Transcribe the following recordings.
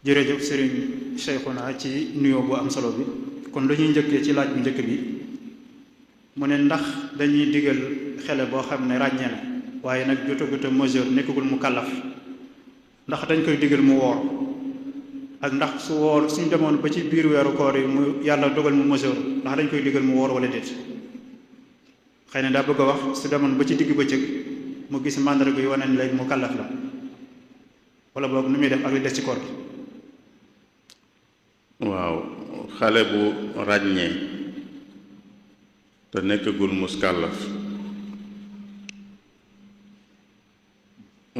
jërëjëf sëriñ Cheikhouna ci nuyoo bu am solo bi. kon dañuy njëkkee ci laaj bu njëkk bi mu ne ndax dañuy digal xele boo xam ne ràññee na waaye nag jotagut a majeur nekkagul mu kàllaf ndax dañ koy digal mu woor ak ndax su woor suñ demoon ba ci biir weeru koor yi mu yàlla dogal mu majeur ndax dañ koy digal mu woor wala déet xëy na daa bëgg a wax su demoon ba ci digg bëccëg mu gis màndarga yu wane ne léegi mu kàllaf la wala boog nu muy def ak li des ci koor gi. waaw xale bu ràññee te nekkagul muskàllaf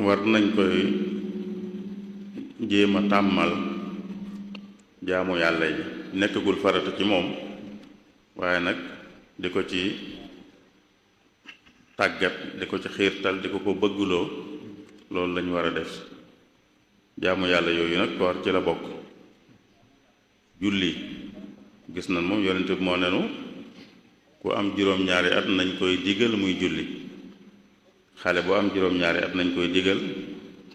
war nañ koy jéem a tàmmal jaamu yàlla yi nekkagul farata ci moom waaye nag di ko ci tàggat di ko ci xiirtal di ko ko bëgguloo loolu lañu war a def jaamu yàlla yooyu nag koor ci la bokk. julli gis nañ moom yonent bi moo nenu ku am juróom-ñaari at nañ koy digal muy julli xale bu am juróom-ñaari at nañ koy digal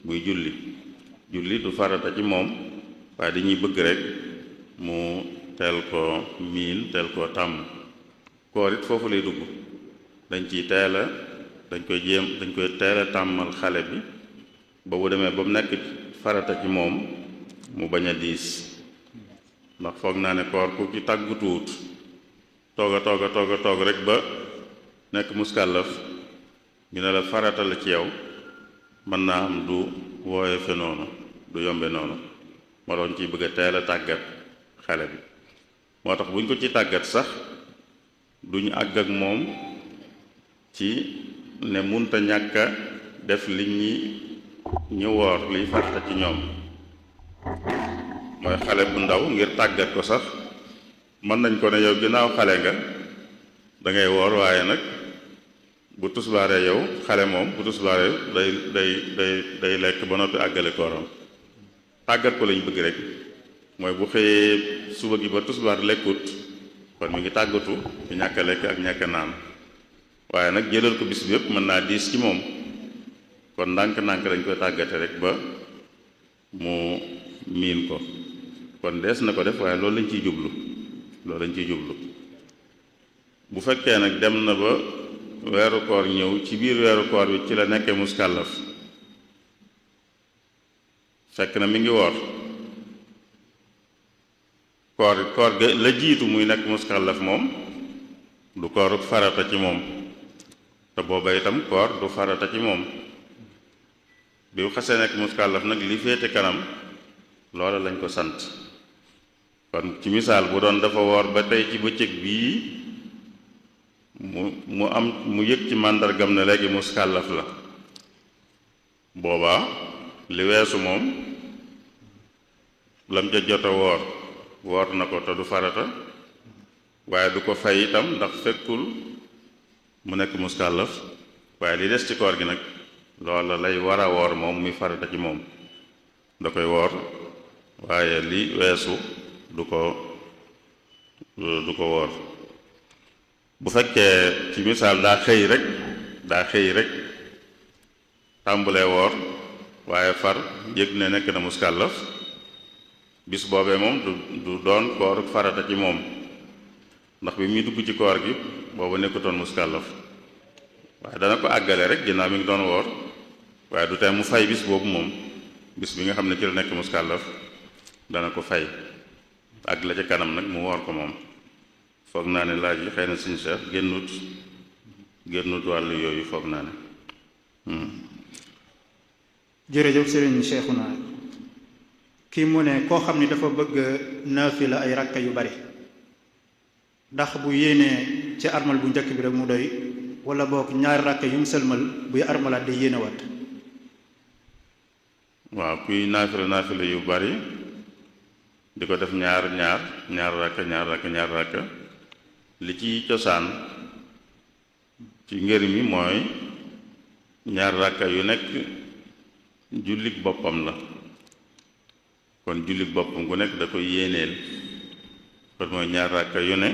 muy julli julli du farata ci moom waaye dañuy bëgg rek mu teel koo miin teel koo tàmm koor it foofu lay dugg dañ koy teel a tàmmal xale bi ba bu demee ba mu nekk farata ci moom mu bañ a diis ndax foog naa ne koor ku ci tàggutuwut toog rek ba nekk muskàllaf ñu ne la farata la ci yow mën naa am du wooye fe noonu du yombe noonu moo doon ciy bëgg a teel a tàggat xale bi moo tax buñ ko ci tàggat sax duñu àgg ak moom ci ne munta ñàkk a def li ñu woor liy farata ci ñoom mooy xale bu ndaw ngir tàggat ko sax mën nañ ko ne yow ginnaaw xale nga da ngay woor waaye nag bu tusbaaree yow xale moom bu tusbaaree day lekk ba noppi àggale kooram tàggat ko lañ bëgg rek mooy bu xëyee suba gi ba tusbaar lekkut kon mi ngi tàggatu ci ñàkk a lekk ak ñàkk a naan waaye nag jëlal ko bis bi yëpp mën naa diis ci moom kon ndànk-ndànk dañ koy tàggate rek ba mu miin ko kon dees na ko def waaye loolu lañ ciy jublu bu fekkee nag dem na ba weeru koor ñëw ci biir weeru koor bi ci la nekkee muskàllaf fekk na mi ngi woor koor ga la jiitu muy nekk muskàllaf moom du kooru farata ci moom te booba itam koor du farata ci moom bi mu xasee nekk muskàllaf nag li féete kanam loola lañ ko sant kon ci misaal bu doon dafa woor ba tey ci bëccëg bii mu yëg ci màndargam ne léegi muskàllaf la boobaa li weesu moom lam ca jot a woor na ko te du farata waaye du ko fay itam ndax fekkul mu nekk muskàllaf waaye li des ci koor gi nag loola lay war a woor moom muy farata ci moom da koy woor waaye li weesu du ko woor bu fekkee ci misaal daa xëy rek tàmbulee woor waaye far yëg ne nekk na muskàllaf bis boobee moom du doon koor farata ci moom ndax bi muy dugg ci koor gi booba nekkutoon muskàllaf waaye dana ko àggale rek ginnaaw mi ngi doon woor waaye du tey mu fay bis boobu moom bis bi nga xam ne ci la nekk muskàllaf dana ko fay ak la ca kanam nag mu woor ko moom foog naa ne laaj yi xëy na suñu seex génnut wàllu yooyu foog naa ne jërëjëf sëriñ Cheikhouna kii mu ne koo xam ni dafa bëgg naafila ay rakka yu bari ndax bu yéenee ci armal bu njëkk bi rek mu doy wala boog ñaari rakka yu mu sëlmal buy armalaat day yéene wat waaw kuy naafila yu bari di ko def ñaar rakka li ci cosaan ci ngër mi mooy ñaar rakka yu nekk jullik boppam la kon jullik boppam gu nekk da koy yéeneel kon mooy ñaar rakka yu ne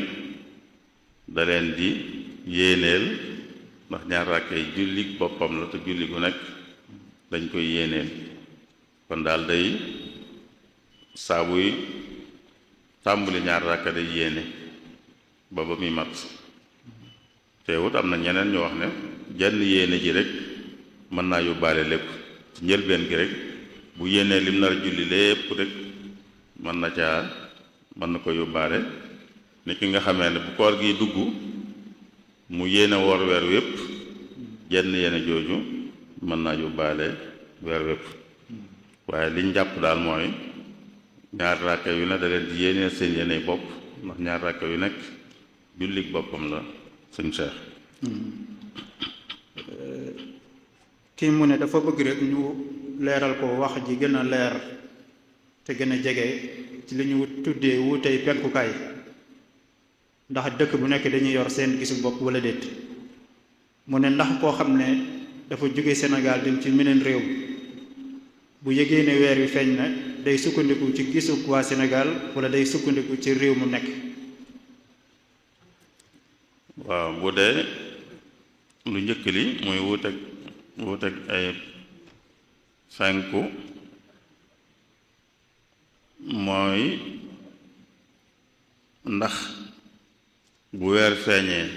da leen di yéeneel ndax ñaar rakka yi jullik boppam la te julli gu nekk dañ koy yéeneel kon daal day saa buy tàmbali ñaar rakka day yéene ba muy mat teewut am na ñeneen ñu wax ne jenn yéene ji rek mën naa yóbbaale lépp ci njëlbeen gi rek bu yéenee lim nar a julli lépp rek mën na ko yóbbaale ni ki nga xamee ne bu koor gi dugg mu yéene woor weer wépp jenn yéene jooju mën naa yóbbaale weer wépp waaye liñ jàpp daal mooy ñaar ràkka yu ne da leen di yéene seen yéene bopp ndax ñaar ràkka yu nekk jullik boppam la sëñ Cheikh. kii mu ne dafa bëgg rek ñu leeral ko wax ji gën a leer te gën a jege ci li ñu tuddee wuutey penkukaay ndax dëkk bu nekk dañuy yor seen gisu bopp wala déet. mu ne ndax koo xam ne dafa jóge Sénégal dem ci meneen réew bu yëgee ne weer wi feeñ na day sukkandiku ci gisu waa Sénégal wala day sukkandiku ci réew mu nekk. waaw bu dee lu njëkk li muy wuuteeg ay fenku mooy ndax bu weer feeñee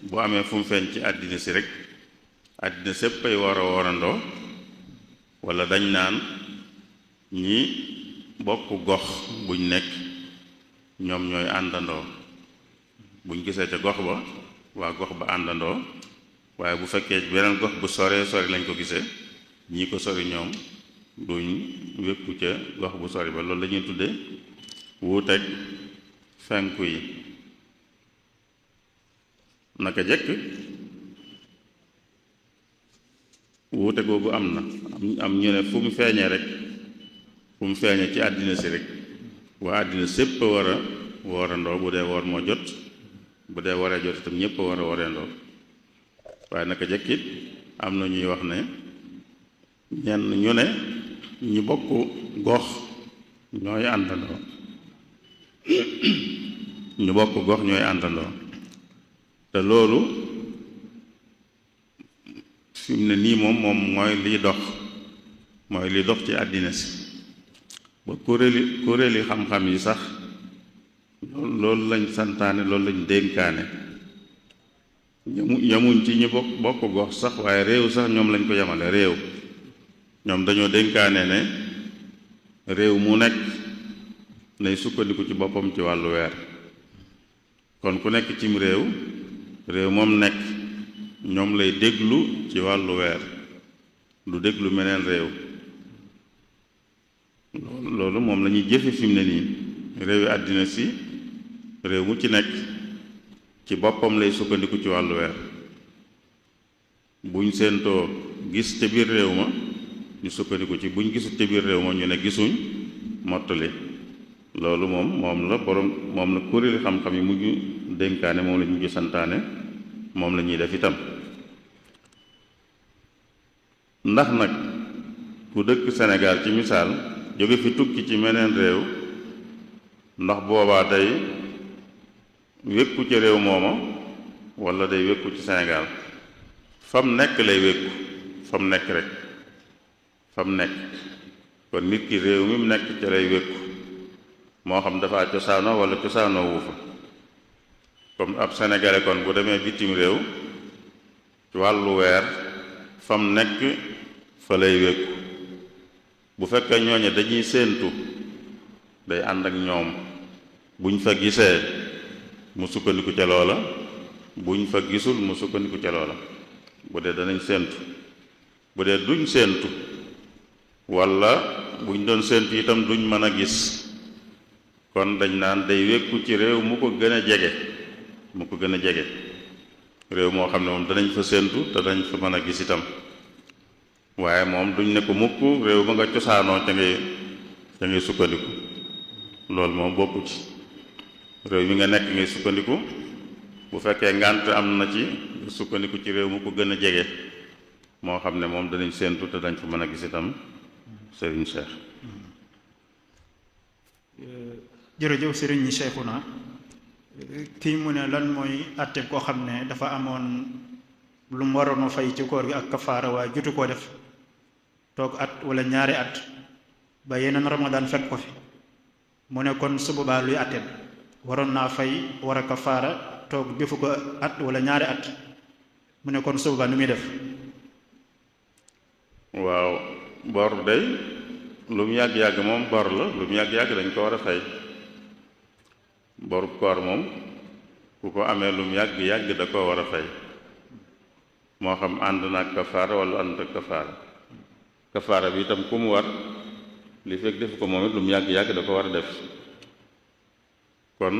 bu amee fu mu feeñ ci àddina si rek àddina sépp ay war a warandoo walla dañ naan ñi bokk gox buñ nekk ñoom ñooy àndandoo buñ gisee ca gox ba waa gox ba àndandoo waaye bu fekkee beneen gox bu sore lañ ko gisee ñii ko sori ñoom duñ wékku ca gox bu sori ba loolu la ñuy tudde wuuteeg fenku yi. naka jëkk wuute googu am na am ñu ne fu mu feeñee rek fu mu feeñee ci àddina si rek waa àddina sépp a war a woorandoo bu dee woor moo jot bu dee waree jot itam ñépp a war a woreendoo waaye naka jëkk it am na ñuy wax ne ñenn ñu ne ñu bokk gox ñooy àndandoo ñu bokk gox ñooy àndandoo te loolu fi mu ne nii moom mooy liy dox ci àddina si ba kuréeli xam-xam yi sax loolu lañ santaane loolu lañ dénkaane yamuñ ci ñi bokk gox sax waaye réew sax ñoom lañ ko yemale réew ñoom dañoo dénkaane ne réew mu nekk nay sukkandiku ci boppam ci wàllu weer kon ku nekk cim réew moom nekk ñoom lay déglu ci wàllu weer du déglu meneen réew loolu moom la ñuy jëfe fi mu ne nii réewi àddina si réew mu ci nekk ci boppam lay sukkandiku ci wàllu weer buñ séentoo gis ca biir réew ma ñu sukkandiku ci buñ gisul ca biir réew ma ñu ne gisuñ mottali loolu moom la kuréeli xam-xam yi mujj dénkaane moom la ñu mujj santaane moom la ñuy def itam ndax nag ku dëkk Sénégal ci misaal jóge fi tukki ci meneen réew ndax boobaa day wékku ci réew mooma walla day wékku ci Sénégal fam nekk lay wékku fam nekk rek fam nekk kon nit ki réew mi mu nekk ca lay wékku moo xam dafa cosaanoo walla cosaanoo wu fa comme ab sénégalais kon bu demee bitim réew ci wàllu weer fam nekk fa lay wékku bu fekkee ñooñe dañuy séentu day ànd ak ñoom buñ fa gisee mu sukkandiku ca loola buñ fa gisul mu sukkandiku ca loola bu dee danañ séentu bu dee duñ séentu walla buñ doon séentu itam duñ mën a gis kon dañ naan day wékku ci réew mu ko gën a jege réew moo xam ne moom danañ fa séentu te dañ fa mën a gis itam waaye moom duñ ne ko mukk réew ba nga cosaanoo ca ngay sukkandiku loolu moom bokku ci réew mi nga nekk ngay sukkandiku bu fekkee ngànt am na ci sukkandiku ci réew mu ko gën a jege moo xam ne moom danañ séentu te dañ fa mën a gis itam Serigne Cheikh. jërëjëf Serigne Cheikhouna kii mu ne lan mooy àtte koo xam ne dafa amoon lu mu waroon a fay ci koor gi ak kafaara waaye jotu koo def toog at wala ñaari at ba yeneen Ramadan fekk ko fi mu ne kon su boobaa luy àtteem waroon naa fay war a kafaara toog defu ko at wala ñaari at mu ne kon su boobaa nu muy def. waaw bor day lu mu yàgg-yàgg moom bor la lu mu yàgg-yàgg dañ ko war a fay boru koor moom ku ko amee lu mu yàgg-yàgg da ko war a fay moo xam ànd naag kafaara wala ànd ak kafaara kafaara bi itam ku mu war li fekk def ko moom it lu mu yàgg-yàgg da ko war a def kon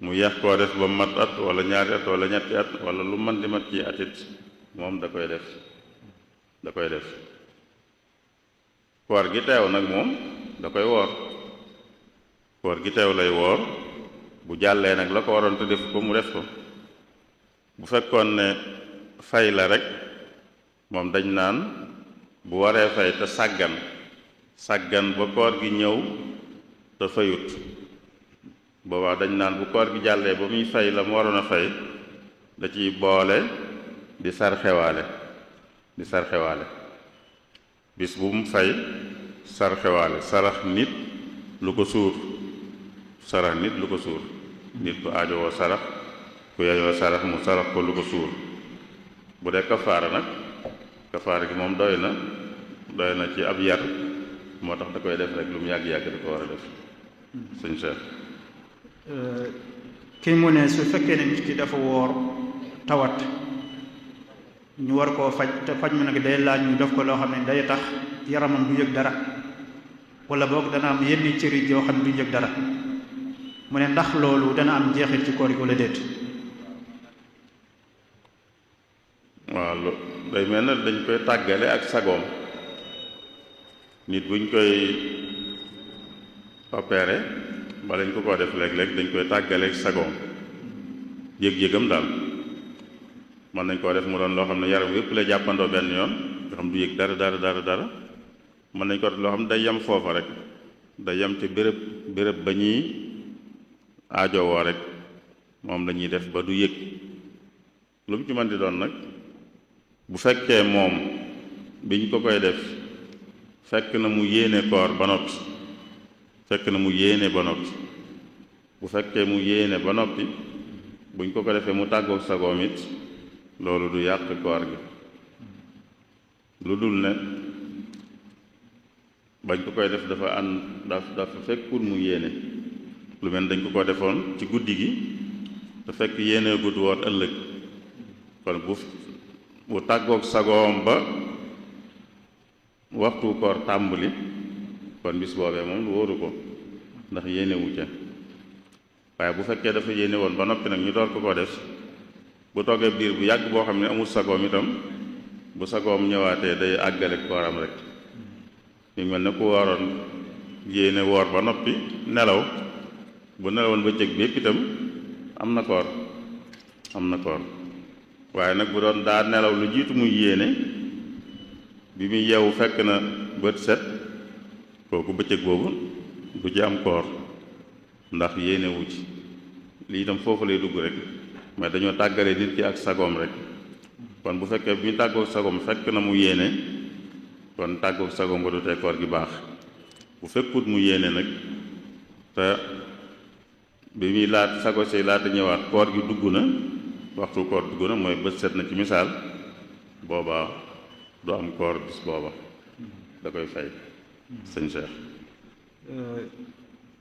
mu yeex koo def ba mat at wala ñaari at wala ñetti at wala lu mën di mat ci atit moom da koy def koor gi teew nag moom da koy woor koor gi teew lay woor bu jàllee nag la ko waroon te def ko mu def ko bu fekkoon ne fay la rek moom dañ naan bu waree fay te sàggan ba koor gi ñëw te fayut boobaa dañ naan bu koor gi jàllee ba muy fay la mu waroon a fay da ciy boole di sarxewaale bis bu mu fay sarxewaale sarax nit lu ko suur nit ku aajowoo sarax ku yeyoo sarax mu sarax ko lu ko suur bu dee kafaara nag kafaara gi moom doy na ci ab yar moo tax da koy def rek lu mu yàgg-yàgg da ko war a def sëñ Cheikh kii mu ne su fekkee ne nit ki dafa woor tawat ñu war koo faj te faj mi nag day laaj ñu def ko loo xam ne day tax yaramam du yëg dara wala boog dana am yenn cëri yoo xam ne du yëg dara mu ne ndax loolu dana am jeexit ci koor gi wala déet. waaw day mel na dañ koy tàggale ak sagoom nit buñ koy opéré ba lañ ko def léeg-léeg dañ koy tàggale ak sagoom yëg-yëgam daal mën nañ koo def mu doon loo xam ne yaram yépp la jàppandoo benn yoon nga xam du yëg dara mën nañ ko def loo xam ne day yem foofa rek day yem ci béréb ba ñuy aajowoo rek moom la ñuy def ba du yëg lu mu ci mën di doon nag bu fekkee moom biñ ko koy def fekk na mu yéene koor ba noppi bu fekkee mu yéene ba noppi buñ ko defee mu tàggoog sagoom it loolu du yàq koor gi lu dul ne bañ ko koy def dafa fekkul mu yéene lu mel dañ ko defoon ci guddi gi te fekk yéene gudd woon ëllëg kon bu tàggoog sagoom ba waxtu koor tàmbali kon bis boobee moom lu wóoru ko ndax yéene wu ca waaye bu fekkee dafa yéene woon ba noppi nag ñu door ko def bu toogee biir bu yàgg boo xam ne amul sagoom itam bu sagoom ñëwaatee day àggale kooram rek ñu mel ne ku waroon yéene woor ba noppi nelaw bu nelawoon bëccëg bi yépp itam am na koor waaye nag bu doon daa nelaw lu jiitu muy yéene bi muy yeewu fekk na bët set kooku bëccëg boobu du ci am koor ndax yéene wu ci lii itam foofu lay dugg rek mais dañoo tàggale nit ki ak sagoom rek kon bu fekkee bi ñu tàggoog sagoom fekk na mu yéene kon tàggoog sagoom ba du tee koor gi baax bu fekkut mu yéene nag te bi muy sago si laata ñëwaat koor gi dugg na waxtu koor dugg na mooy bët set na ci misaal boobaa du am koor bis booba da koy fay sëñ Cheikh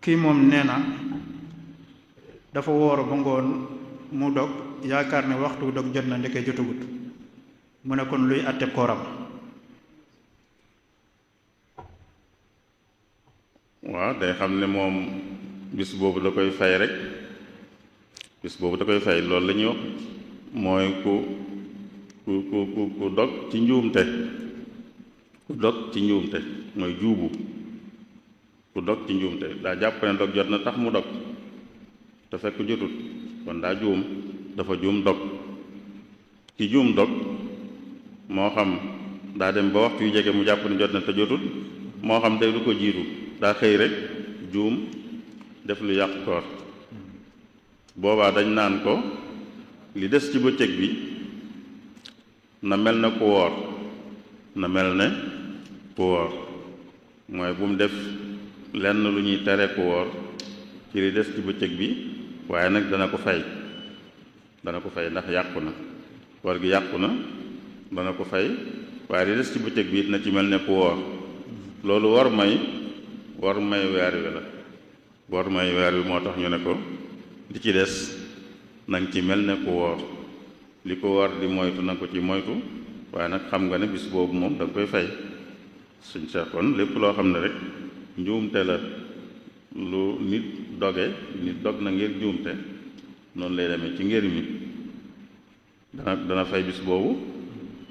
kii moom nee na dafa woor ba ngoon mu dog yaakaar ne waxtu dog jot na ndeke jotagut mu ne kon luy àtte kooram. waaw day xam ne moom bis boobu da koy fay rek loolu la ñuy wax mooy ku dog ci njuumte mooy juubu ku dog ci njuumte daa jàpp ne dog jot na tax mu dog te fekk jotut kon daa juum dafa juum dog ki juum dog moo xam daa dem ba waxtu yu jege mu jàpp ne jot na te jotut moo xam day du ko jiitu daa xëy rek juum def lu yàq koor boobaa dañ naan ko li des ci bëccëg bi na mel ne ku woor mooy bu mu def lenn lu ñuy tere ku woor ci li des ci bëccëg bi waaye nag dana ko fay ndax yàqu na koor gi yàqu na dana ko fay waaye li des ci bëccëg bi it na ci mel ne ku woor loolu war may weer wi la war may weer wi moo tax ñu ne ko li ci des nang ci mel ne ku woor li ko war di moytu na ko ci moytu waaye nag xam nga ne bis boobu moom da nga koy fay suñ seexoon lépp loo xam ne rek njuumte la lu nit doge nit dog na ngir njuumte noonu lay demee ci ngir mi dana fay bis boobu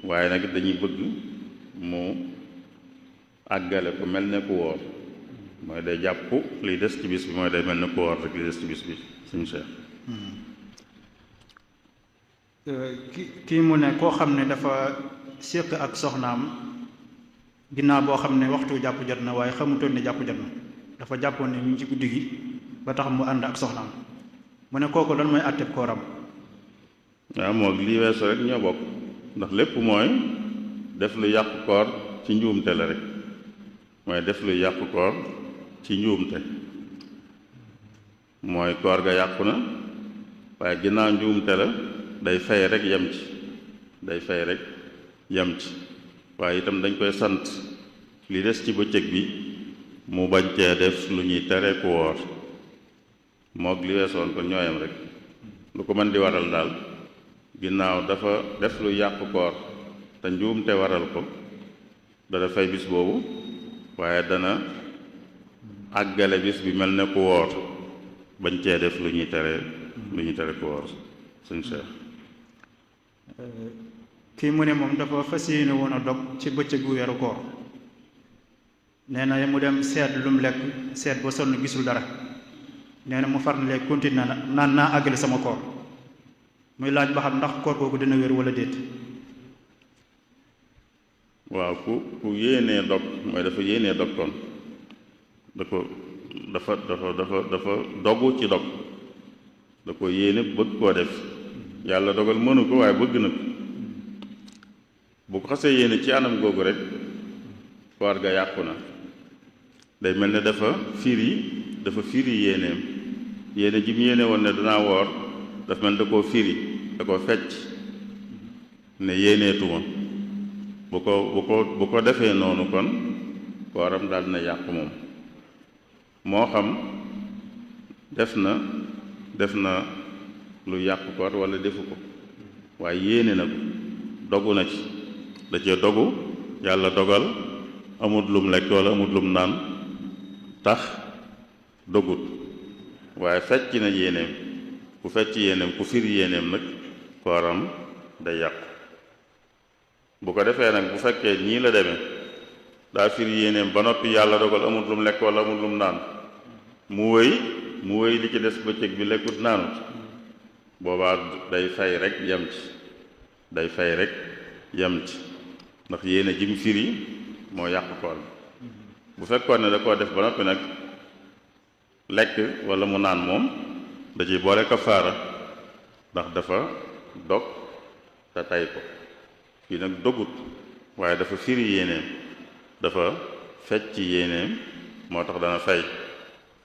waaye nag dañuy bëgg mu àggale ko mel ne ku woor mooy day jàpp liy des ci bis bi mooy day mel ne ku woor rek li des ci bis bi suñu seex kii mu ne koo xam ne dafa séq ak soxnaam ginnaaw boo xam ne waxtu jàpp jot na waaye xamutoon ne jàpp jot na dafa jàppoon ne ñu ngi ci guddi gi ba tax mu ànd ak soxnaam mu ne kooku lan mooy àtteb kooram. waaw moog lii weesu rek ñoo bokk ndax lépp mooy def lu yàqu koor ci njuumte la rek mooy def lu yàqu koor ci njuumte mooy koor ga yàqu na waaye ginnaaw njuumte la day fay rek yem ci waaye itam dañ koy sant li des ci bëccëg bi mu bañ cee def lu ñuy tere ku woor moog li weesoon kon ñooyam rek lu ko mën di waral daal ginnaaw dafa def lu yàqu koor te njuumte waral ko dana fay bis boobu waaye dana àggale bis bi mel ne ku woor bañ cee def lu ñuy tere ku woor suñ Cheikh kii mu ne moom dafa fas yéene woon a dog ci bëccëgu weeru koor nee na mu dem seet lu mu lekk seet ba sonn gisul dara nee na mu far na léegi continué naan naa àggale sama koor muy laaj ba xam ndax koor googu dina wér wala déet. waaw ku yéenee dog mooy dafa yéenee dog kon dafa dogu ci dog da ko yéene bëgg koo def yàlla dogal mënu ko waaye bëgg na ko bu ko xasee yéene ci anam googu rek koor ga yàqu na day mel ne dafa firi yéeneem yéene ji mu yéene woon ne danaa woor dafa mel ne da koo firi da koo fecc ne yéeneetuma bu ko defee noonu kon kooram daal dina yàqu moom moo xam def na lu yàqu koor wala defu ko waaye yéene na ko dogu na ci da cee dogu yàlla dogal amut lum lekk wala amut lum naan tax dogut waaye fecc na yéeneem ku fecc yéeneem ku firi yéeneem nag kooram day yàqu bu ko defee nag bu fekkee ñii la demee daa firi yéeneem ba noppi yàlla dogal amut lum lekk wala amut lum naan mu wëy li ci des bëccëg bi lekkut naanut boobaa day fay rek yem ci ndax yéene ji mu firi moo yàq koor bu fekkoon ne da koo def ba noppi nag lekk wala mu naan moom da ciy boole kafaara ndax dafa dog te tay ko kii nag dogut waaye dafa firi yéeneem dafa fecc yéeneem moo tax dana fay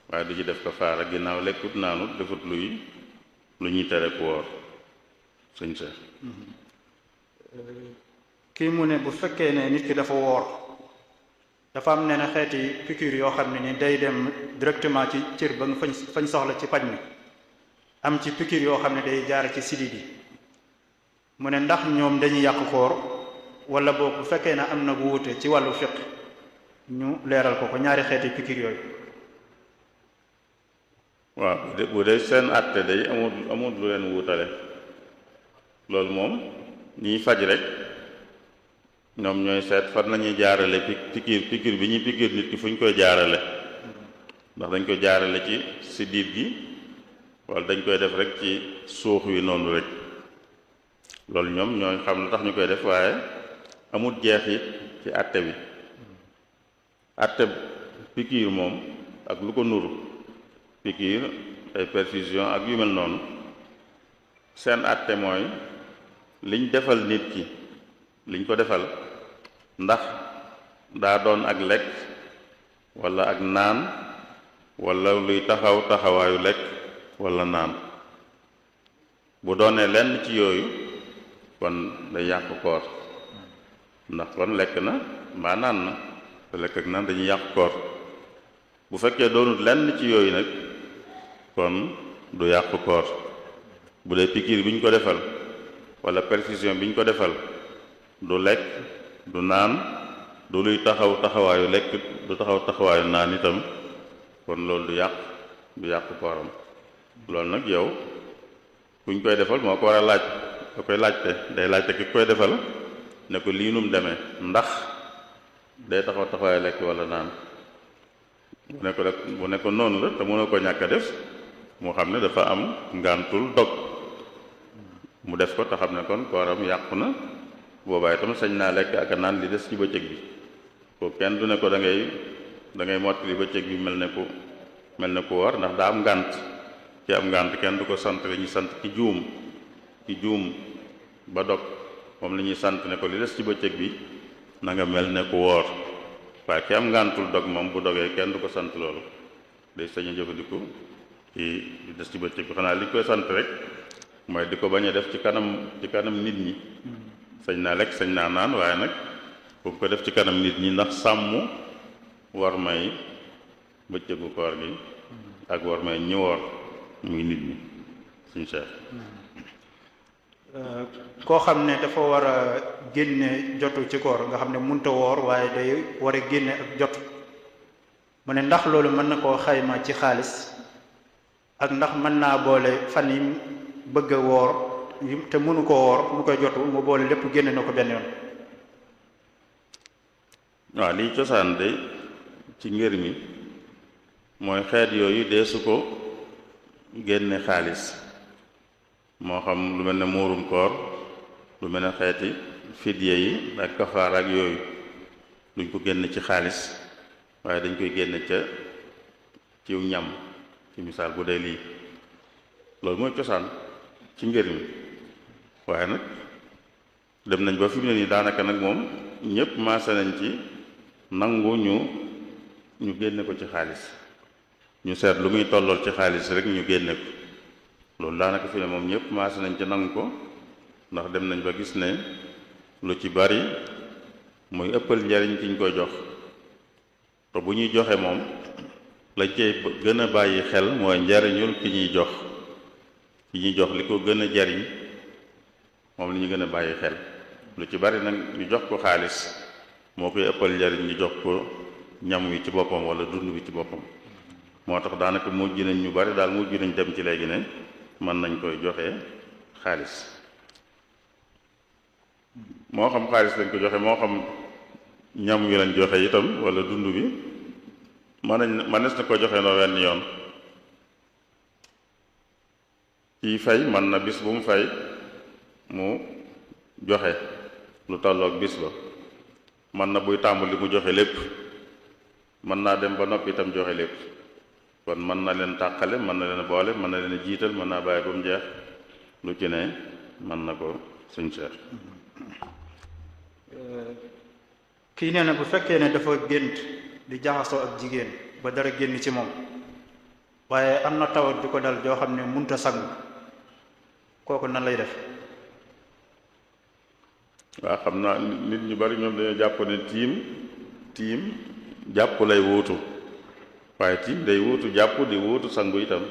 waaye du ci def kafaara ginnaaw lekkut naanut defut lu ñuy tere ku woor sëñ Cheikh kii mu ne bu fekkee ne nit ki dafa woor dafa am ne na xeeti piqûre yoo xam ne ni day dem directement ci cër ba nga fañ soxla ci paj mi am ci piqûre yoo xam ne day jaar ci sidit yi mu ne ndax ñoom dañuy yàq koor wala boobu bu fekkee ne am na bu wuute ci wàllu fiq ñu leeral ko ñaari xeeti piqûre yooyu. waaw bu dee seen àtte day amul lu leen wuutale loolu moom ñiy faj rek ñoom ñooy seet fan lañuy jaarale piqûre bi ñuy piqûre nit ki fu ñu koy jaarale ndax dañ koy jaarale ci siddiit gi wala dañ koy def rek ci suux wi noonu rek loolu ñoom ñooy xam lu tax ñu koy def waaye amul jeexit ci àtte bi àtte piqûre moom ak lu ko nuru piqûre ay perfusion ak yu mel noonu seen àtte mooy liñ defal nit ki liñ ko defal ndax daa doon ak lekk walla ak naan wala luy taxaw taxawaayu lekk wala naan bu doonee lenn ci yooyu kon day yàq koor ndax kon lekk na mbaa naan na te lekk ak naan dañuy yàq koor bu fekkee doonut lenn ci yooyu nag kon du yàq koor bu dee pikiir bi ñu ko defal wala perfusion bi ñu ko defal du lekk du naan du luy taxaw taxawaayu lekk du taxaw taxawaayu naan itam kon loolu du yàq kooram loolu nag yow kuñ koy defal moo ko war a laaj da koy laajte day laajte ki koy defal ne ko lii num demee ndax day taxaw taxawaayu lekk wala naan bu ne ko noonu la te mënoo ko ñàkk a def mu xam ne dafa am ngàntul dog mu def ko te xam ne kon kooram yàqu na boobaa itam sañ naa lekk ak a naan li des ci bëccëg bi ko kenn du ne ko da ngay mottali bëccëg bi mel ne ku woor ndax daa am ngànt ci am ngànt kenn du ko sant la ñuy sant ki juum ba dog moom la ñuy sant ne ko li des ci bëccëg bi na nga mel ne ku woor waaye ki am ngàntul dog moom bu dogee kenn du ko sant loolu day sañ a jëfandiku ci li des ci bëccëg bi xanaa li ñu koy sant rek mooy di ko bañ a def ci kanam nit ñi sañ naa lekk sañ naa naan waaye nag bu ko def ci kanam nit ñi ndax sàmm war may bëccëgu koor gi ak war may ñi woor muy nit ñi suñu Cheikh koo xam ne dafa war a génne jotu ci koor nga xam ne munta woor waaye day war a génne ak jot mu ne ndax loolu mën na koo xayma ci xaalis ak ndax mën naa boole fan yi bëgg a woor te mënu ko woor mu koy jotu mu boole lépp génne na ko benn yoon. waaw liy cosaan de ci ngër mi mooy xeet yooyu deesu ko génne xaalis moo xam lu mel ne muurum koor lu mel ne xeeti fidye yi ak kafaara ak yooyu duñ ko génne ci xaalis waaye dañ koy génne ca ciw ñam ci misaal bu dee lii loolu mooy cosaan ci ngër mi waaye nag dem nañ ba fi mu ne nii daanaka nag moom ñépp maase nañ ci nangu ñu génne ko ci xaalis ñu seet lu muy tollool ci xaalis rek ñu génne ko loolu daanaka fi ne moom ñépp maase nañ ci nangu ko ndax dem nañ ba gis ne lu ci bari muy ëppal njariñ ki ñu koy jox te bu ñuy joxe moom la cay gën a bàyyi xel mooy njariñul ki ñuy jox li ko gën a jariñ moom li ñu gën a bàyyi xel lu ci bari nag ñu jox ko xaalis moo koy ëppal njariñ ñu jox ko ñam wi ci boppam wala dund wi ci boppam moo tax daanaka mujj nañ ñu bari daal mujj nañ dem ci léegi ne mën nañ koy joxe xaalis moo xam xaalis lañ ko joxe moo xam ñam wi lañ joxe itam wala dund bi mënees na ko joxe noo wenn yoon kii fay mën na bis bu mu fay mu joxe lu tolloog bis ba mën na buy tàmbali mu joxe lépp mën naa dem ba noppi itam joxe lépp kon mën na leen tàqale mën na leen boole mën na leen jiital mën naa bàyyi ba mu jeex lu ci ne mën na ko suñ seet kii nee na bu fekkee ne dafa gént di jaxasoo ak jigéen ba dara génn ci moom waaye am na tawat di ko dal joo xam ne munta sangu kooku nan lay def. waaw xam naa nit ñu bari ñoom dañoo jàpp ne tiim jàpp lay wuutu waaye tiim day wuutu jàpp di wuutu sangu itam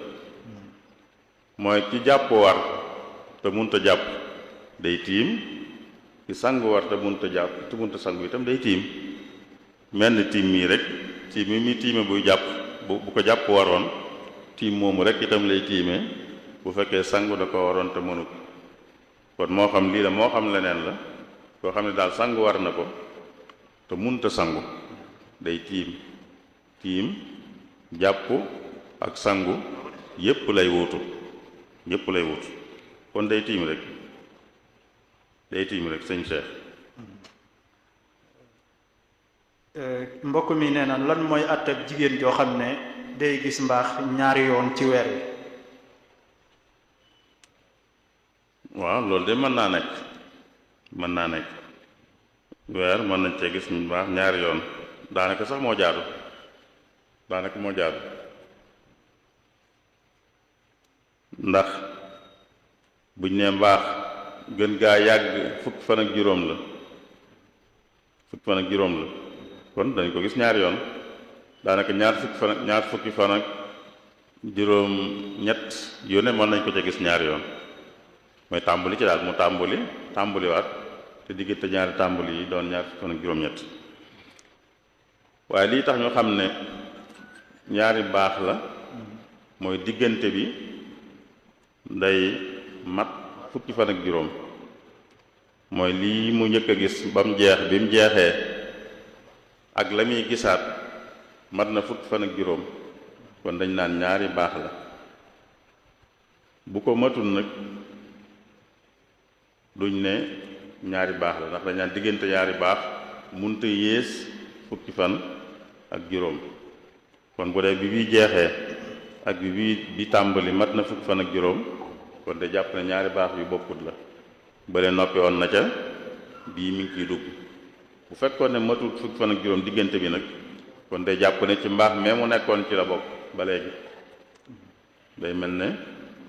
mooy ci jàpp war te munta jàpp day tiim ci sangu war te munta jàpp te munta sangu itam day tiim mel ni tiim mii rek tiim mi tiime buy jàpp bu ko jàpp waroon tiim moomu rek itam lay tiime bu fekkee sangu da ko waroon te mënu ko kon moo xam lii la moo xam leneen la koo xam ne daal sangu war na ko te munta sangu day tiim jàpp ak sangu yépp lay wuutu kon day tiim rek sëñ Cheikh. mbokk mi nee na lan mooy àttab jigéen joo xam ne day gis mbaax ñaari yoon ci weer wi. waaw loolu de mën naa nekk weer mën nañ cee gis mbaax ñaari yoon daanaka sax moo jaadu ndax buñ nee mbaax gën gaa yàgg fukki fan ak juróom la kon dañ ko gis ñaari yoon daanaka ñaar fukki fan ak juróom ñett yu ne mën nañ ko ca gis ñaari yoon mooy tàmbali ci daal mu tàmbaliwaat te diggante ñaari tàmbali yi doon ñaar fukki fan ak juróom ñett waaye lii tax ñu xam ne ñaari baax la mooy diggante bi day mat fukki fan ak juróom mooy lii mu njëkk a gis ba mu jeex bi mu jeexee ak la muy gisaat mat na fukki fan ak juróom kon dañ naan ñaari baax la bu ko matul nag duñ ne ñaari baax la ndax dañ naan diggante ñaari baax munta yées fukki fan ak juróom kon bu dee bi bii jeexee ak bi tàmbali mat na fukki fan ak juróom kon de jàpp ne ñaari baax yu bokkut la bële noppi woon na ca bii mi ngi ciy dugg bu fekkoon ne matul fukki fan ak juróom diggante bi nag kon de jàpp ne ci mbaax mee mu nekkoon ci la bokk ba léegi day mel ne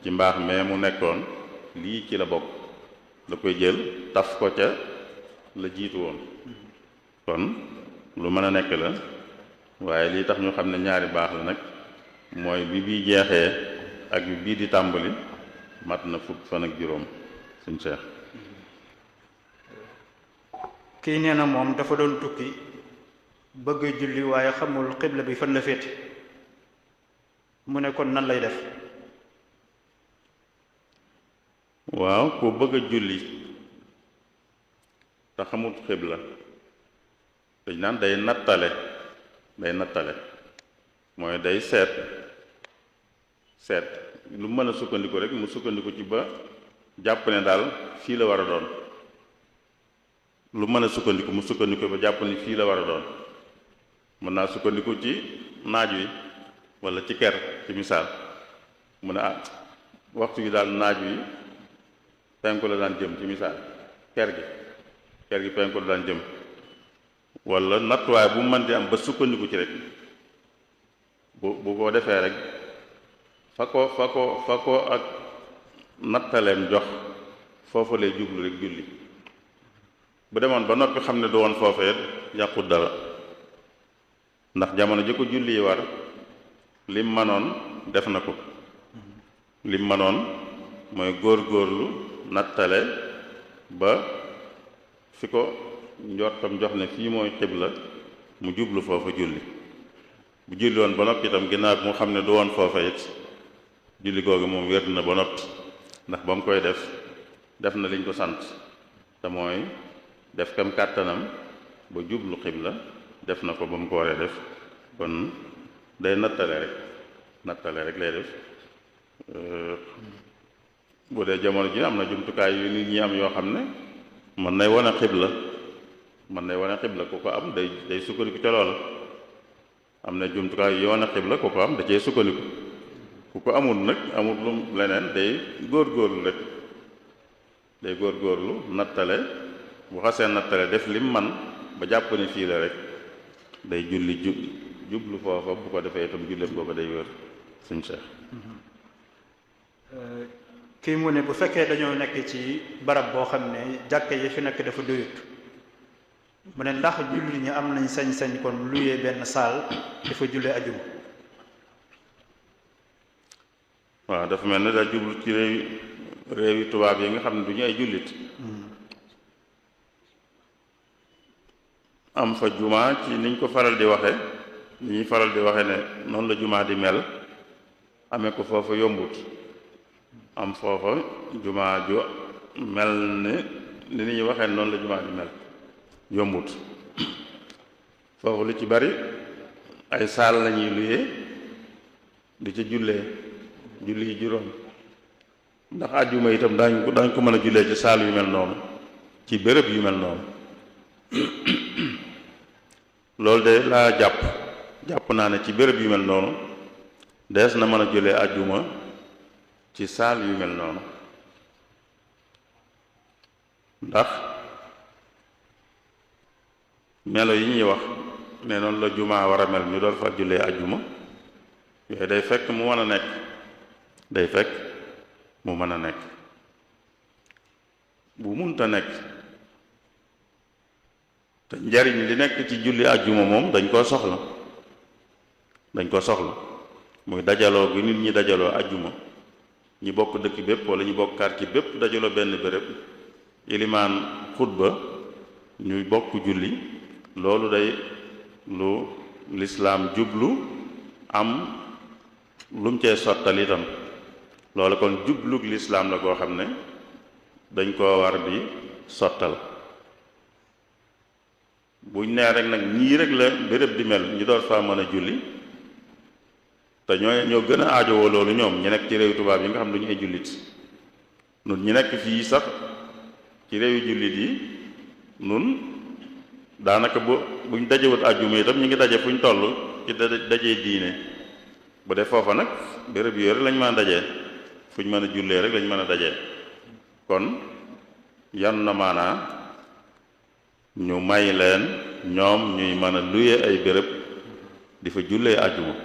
ci mbaax mee mu nekkoon lii ci la bokk da koy jël taf ko ca la jiitu woon kon lu mën a nekk la waaye lii tax ñu xam ne ñaari baax la nag mooy bi bii jeexee ak bi bii di tàmbali mat na fukki fan ak juróom suñ Seex. kii nee na moom dafa doon tukki bëgg julli waaye xamul xibla bi fan la féete mu ne kon nan lay def. waaw ku bëgg a julli te xamul xibla dañ naan day nattale mooy day seet lu mën a sukkandiku rek mu sukkandiku ci ba jàpp ne daal fii la war a doon lu mën a sukkandiku mu sukkandiku ba jàpp ne fii la war a doon mën naa sukkandiku ci naaj wi walla ci ker ci misaal mu ne waxtu yi daal naaj wi penku la daan jëm ci misaal ker gi penku la daan jëm walla nattuwaay bu mën di am ba sukkandiku ci rek bu ko defee rek fa ko ak nattaleem jox foofu lay jublu rek julli bu demoon ba noppi xam ne du woon foofee yàqut dara ndax jamono ji ko julli yi war lim manoon def na ko lim manoon mooy góor-góorlu nattale ba fi ko njortam jox ne fii mooy xibla mu jublu foofa julli bu julli woon ba noppi itam ginnaaw bi mu xam ne du woon foofa it julli googu moom wér na ba noppi ndax ba mu koy def na liñ ko sant te mooy def kam kàttanam ba jublu xibla def na ko ba mu ko waree def kon day nattale rek lay def bu dee jamono ji am na jumtukaay yu nit ñi am yoo xam ne mën nay wane xibla ku ko am day sukkandiku ca loola am na jumtukaay yu wane xibla ku ko am da cee sukkandiku ku ko amul nag amul lu leneen day góorgóorlu rek day góorgóorlu nattale bu xasee nattale def lim man ba jàpp ne fii la rek day julli jublu foofa bu ko defee itam julleem booba day wér suñ Seex. kii mu ne bu fekkee dañoo nekk ci barab boo xam ne jàkka yi fi nekk dafa doyut mu ne ndax julli ñi am nañ sañ-sañ kon luyee benn saal dafa jullee ajuma. waaw dafa mel ne daa jublu ci réewi tubaab yi nga xam ne du ñu ay jullit am fa jumaa ci niñ ko faral di waxe ni ñuy faral di waxe ne noonu la jumaa di mel amee ko foofa yombut am foofa jumaa ju mel ni ñuy waxee noonu la jumaa di mel yombut foofu lu ci bari ay saal lañuy luyee di ca jullee julli juróom ndax àjjuma itam dañ ko mën a jullee ci saal yu mel noonu ci béréb yu mel noonu loolu de laa jàpp naa ne ci béréb yu mel noonu dees na mën a jullee àjjuma ci saal yu mel noonu ndax melo yi ñuy wax ne noonu la jumaa war a mel ñu doon fa jullee àjjuma yooyu day fekk mu mën a nekk day fekk mu mën a nekk. bu munta nekk te njariñ li nekk ci julli àjjuma moom dañ koo soxla muy dajaloo gi nit ñi dajaloo àjjuma, ñi bokk dëkk bépp wala ñi bokk quartier bépp dajaloo benn béréb, ilimaan xutba ñuy bokk julli, loolu day lu lislaam jublu am lum cee sottal itam. loolu kon jublug lislaam la goo xam ne dañ koo war di sottal. buñ nee rek nag ñii rek la béréb di mel ñu door faa mën a julli, te ñoo gën a aajowoo loolu ñoom ñu nekk ci réew tubaab yi nga xam duñu ay jullit. nun ñi nekk fii sax ci réewi jullit yi nun daanaka buñ dajewut àjjuma itam ñu ngi daje fuñ toll ci dajee diine. bu dee foofa nag béréb yooyu rek lañ mën a dajee, fuñ mën a jullee rek lañ mën a dajee. kon yan na maanaa ñu may leen ñoom ñuy mën a luye ay béréb di fa jullee àjjuma,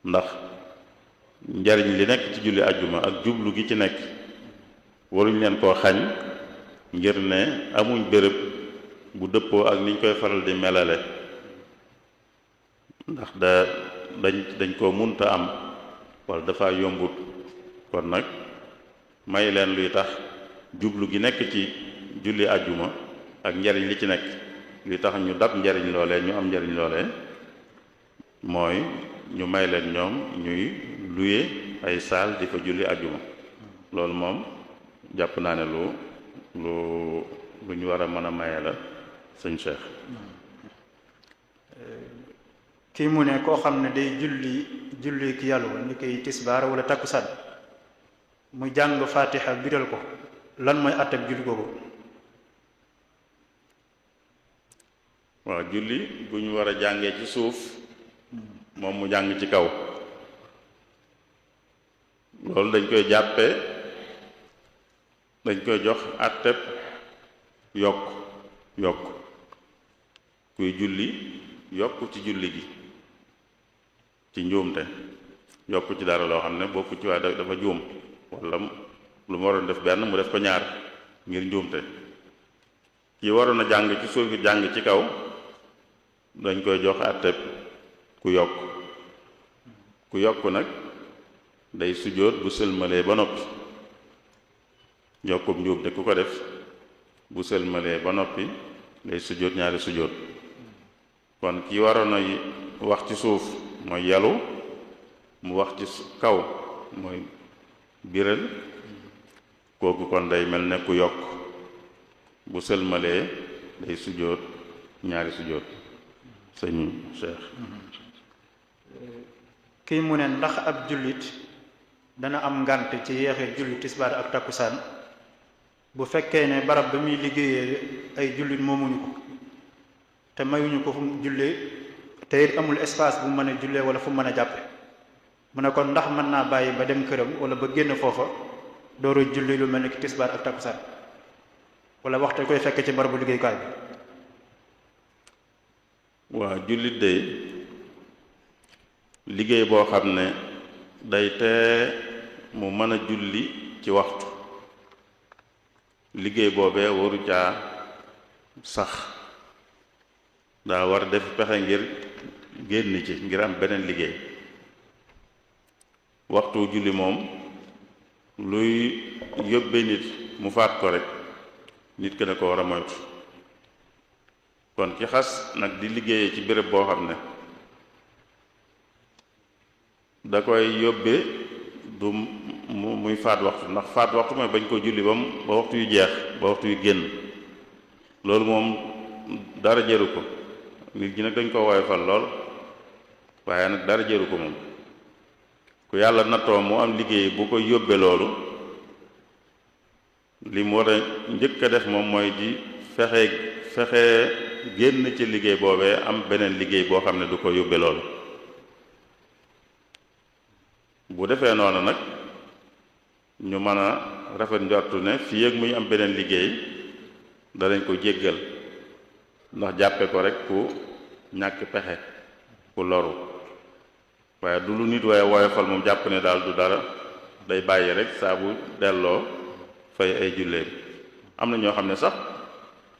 ndax njariñ li nekk ci julli àjjuma ak jublu gi ci nekk waruñ leen koo xañ ngir ne amuñ béréb bu dëppoo ak niñ koy faral di melale, ndax dañ koo munta am wala dafa yombut. kon nag may leen luy tax jublu gi nekk ci julli àjjuma ak njariñ li ci nekk luy tax ñu dab njariñ loolee, ñu am njariñ loolee, mooy ñu may leen ñoom ñuy luye ay saal di fa julli àjjuma. loolu moom jàpp naa ne lu ñu war a mën a maye la sëñ Cheikh. kii mu ne koo xam ne day julli ki yàlla ni koy tisbaar wala takkusaan mu jàng fatiha biral ko, lan mooy àttab julli googu? waaw, julli bu ñu war a jàngee ci suuf moom mu jàng ci kaw, loolu dañ koy jox àttab yokk kuy julli yokk ci julli gi ci njuumte, yokk ci dara loo xam ne bokku ci waaye dafa juum, wala lu mu waroon def benn mu def ko ñaar ngir njuumte. ki waroon a jàng ci suuf jàng ci kaw dañ koy jox àtteeb ku yokk nag day sujjóot bu sëlmalee ba noppi. yokkub njuumte ku ko def bu sëlmalee ba noppi day sujjóot ñaari sujjóot. kon ki waroon a wax ci suuf mooy yalu, mu wax ci kaw mooy biral, kooku kon day mel ne ku yokk, bu sëlmalee day sujjóot ñaari sujjóot. sëñ Cheikh. kii mu ne ndax ab jullit dana am ngànt ci yeexee julli tisbaar ak takkusaan bu fekkee ne barab ba muy liggéeyee ay jullit moomuñu ko te mayuñu ko fu mu jullee te it amul espace bu mën a jullee wala fu mën a jàppe, mu ne kon ndax mën naa bàyyi ba dem këram wala ba génn foofa dooru julli lu mel ni ki tisbaar ak takkusaan, wala waxtu koy fekk ci barabu liggéeyukaay bi? waa, jullit day liggéey boo xam ne day tee mu mën a julli ci waxtu, liggéey boobee waru caa sax, daa war def pexe ngir génn ci, ngir am beneen liggéey. waxtu julli moom luy yóbbe nit mu faat ko rek nit ki da ko war a moytu. kon ki xas nag di liggéeyee ci béréb boo xam ne da koy yóbbe du muy faat waxtu, ndax faat waxtu mooy bañ ko julli ba waxtu yu jeex, ba waxtu yu génn, loolu moom dara jëru ko. nit ñi nag dañ ko woyofal lool, waaye nag dara jëru ko moom. ku yàlla nattoo mu am liggéey bu ko yóbbe loolu, li mu war a njëkk a def moom mooy di fexe génn ci liggéey boobee, am beneen liggéey boo xam ne du ko yóbbe loolu. bu defee noonu nag ñu mën a rafet njortu ne fii ak muy am beneen liggéey danañ ko jéggal, ndax jàppe ko rek ku ñàkk pexe, ku loru. waaye du lu nit waaye woyofal moom jàpp ne daal du dara day bàyyi rek saa bu delloo fay ay julleem. am na ñoo xam ne sax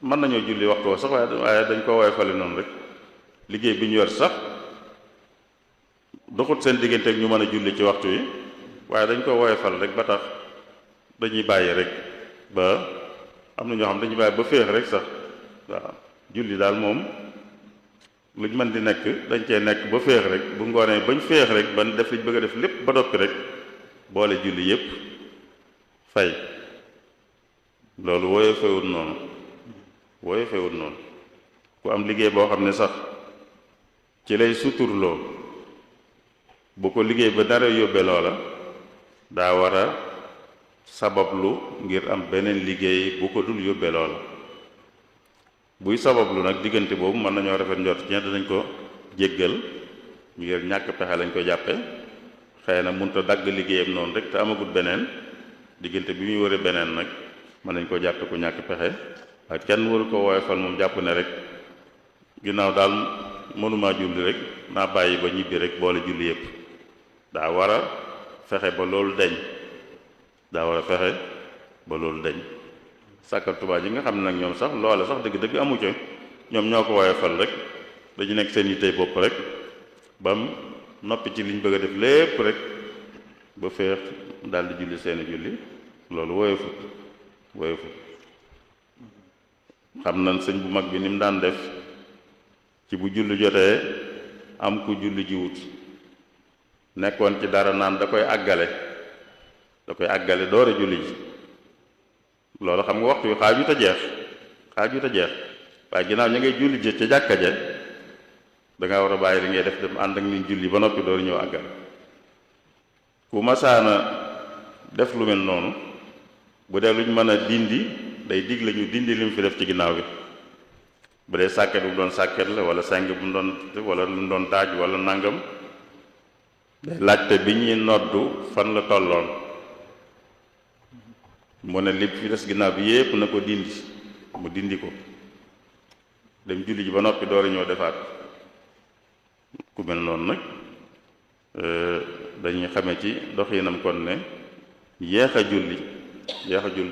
mën nañoo julli waxtu woo sax waaye dañ ko woyofale noonu rek liggéey bi ñu yor sax doxut seen diggante ak ñu mën a julli ci waxtu yi waaye dañ ko woyofal rek ba tax dañuy bàyyi rek ba am na ñoo xam dañuy bàyyi ba féex rek sax waaw julli daal moom luñ mën di nekk dañ cee nekk ba féex rek bu ngoonee bañ féex rek ban def liñ bëgg a def lépp ba noppi rek boole julli yépp fay loolu woyofewut noonu woyofewut noonu ku am liggéey boo xam ne sax ci lay suturloo bu ko liggéey ba dara yóbbe loola daa war a sabablu ngir am beneen liggéey bu ko dul yóbbe loola buy sabablu nag diggante boobu mën nañoo rafet njort ci dinañ ko jéggal ngir ñàkk pexe lañ ko jàppe xëy na munta dagg liggéeyam noonu rek te amagut beneen diggante bi muy wëre beneen nag mën nañ ko jàppe ku ñàkk pexe waaye kenn waru ko woyofal moom jàpp ne rek ginnaaw daal mënumaa julli rek naa bàyyi ba ñibbi rek boole julli yépp daa war a fexe ba loolu deñ daa war a fexe ba loolu deñ sàkkal Tuubaa yi nga xam ne nag ñoom sax loola sax dëgg-dëgg amu ca ñoom ñoo ko woyofal rek dañu nekk seen yittey bopp rek bam noppi ci liñ bëgg a def lépp rek ba féex daal di julli seeni julli loolu woyofut woyofut xam nañ sëñ bu mag bi ni mu daan def ci bu julli jotee am ku julli jiwut nekkoon ci dara naan da koy àggale door a julli ji loolu xam nga waxtu wi xaajut a jeex waaye ginnaaw ña ngay julli ji ca jàkka ja da nga war a bàyyi li ngay def dem ànd ak niñ julli ba noppi door ñëw àggale ku masaana def lu mel noonu bu dee luñ mën a dindi day digle ñu dindi li mu fi def ci ginnaaw bi bu dee sàkket bu mu doon sàkket la wala seng bu mu doon wala lu mu doon daaj wala nangam day laajte bi ñuy noddu fan la tolloon mu ne li fi des ginnaaw bi yépp na ko dindi mu dindi ko dem julli ji ba noppi door a ñëw defaat ku mel noonu nag dañuy xame ci doxinam kon ne yeex a julli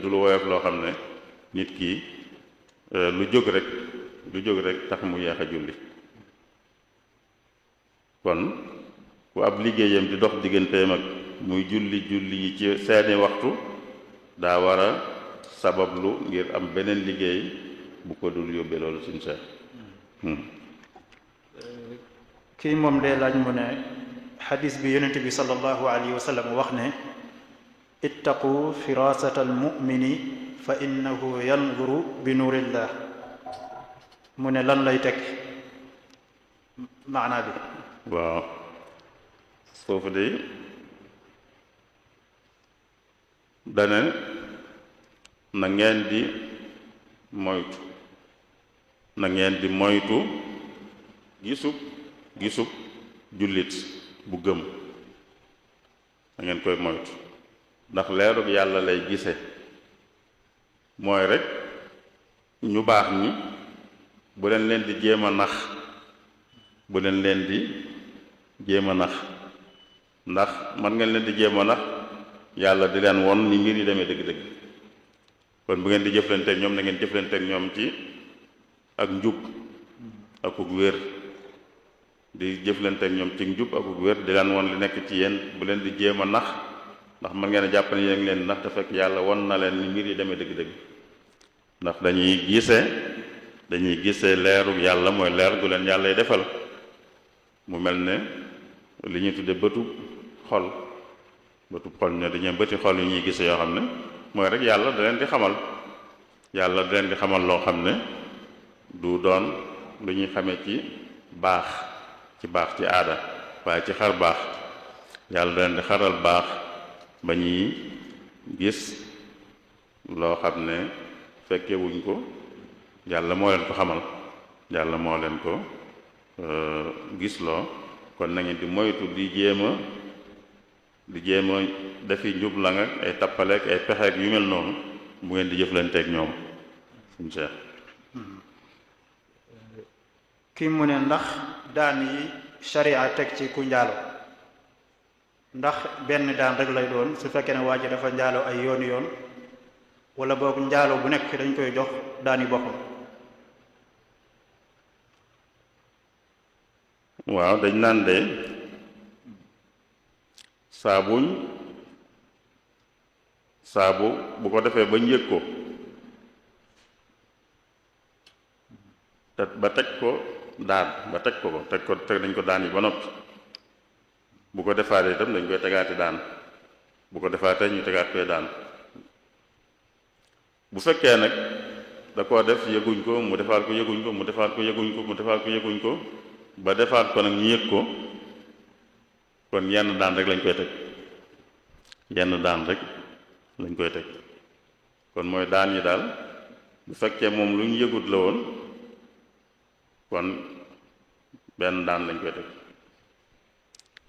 du lu woyof loo xam ne nit ki lu jóg rek tax mu yeex a julli kon ku ab liggéeyam di dox digganteem ak muy julli yi ci seeni waxtu daa war a sabablu ngir am beneen liggéey bu ko dul yóbbee loolu suñ seet kii moom dee laaj mu ne xadis bi yonent bi sallallahu alayhi wa sallam wax ne ittaqu firasata almumini fa innahu yanzuru bi nuurillah mu ne lan lay teg maanaa bi waaw foofu de dane na ngeen di moytu gisub jullit bu gëm da ngeen koy moytu ndax leerug yàlla lay gise mooy rek ñu baax ñi bu leen di jéem a nax ndax man ngeen leen di jéem a nax yàlla di leen won ni mbir yi demee dëgg-dëgg kon bu ngeen di jëflanteek ñoom na ngeen jëflanteek ñoom ci ak njub akuk wér di jëflanteek ñoom ci njub akuk wér di leen won li nekk ci yéen bu leen di jéem a nax ndax man ngeen a jàpp ne yéen leen nax te fekk yàlla won na leen ni mbir yi demee dëgg-dëgg ndax dañuy gisee leerug yàlla mooy leer gu leen yàlla defal mu mel ne li ñuy tudde bëtub xol ne dañuy bëti xol yu ñuy gise yoo xam ne mooy rek yàlla da leen di xamal loo xam ne du doon lu ñuy xamee ci baax ci aada waaye ci xar baax yàlla da leen di xaral baax ba ñuy gis loo xam ne fekke wuñ ko yàlla moo leen ko xamal yàlla moo leen ko gis loo kon na ngeen di moytu di jéem a defi njublang ak ay tappaleek ay pexeek yu mel noonu bu ngeen di jëflanteek ñoom suñu seex kii mu ne ndax daan yi sharia teg ci ku njaalo ndax benn daan rek lay doon su fekkee ne waa ji dafa njaaloo ay yoon yoon wala boog njaaloo bu nekk dañ koy jox daani boppam. waaw dañ naan de saabu bu ko defee bañ yëg ko te ba teg ko daan ba teg dañ ko daan yi ba noppi bu ko defaatee itam dañ koy tegaati daan bu ko defaatee ñu tegaat koy daan bu fekkee nag da koo def yëguñ ko mu defaat ko yëguñ ko mu defaat ko yëguñ ko mu defaat ko yëguñ ko ba defaat ko nag ñu yëg ko kon yenn daan rek lañ koy teg yenn daan rek lañ koy teg kon mooy daan yi daal bu fekkee moom lu ñu yëgut la woon kon benn daan lañ koy teg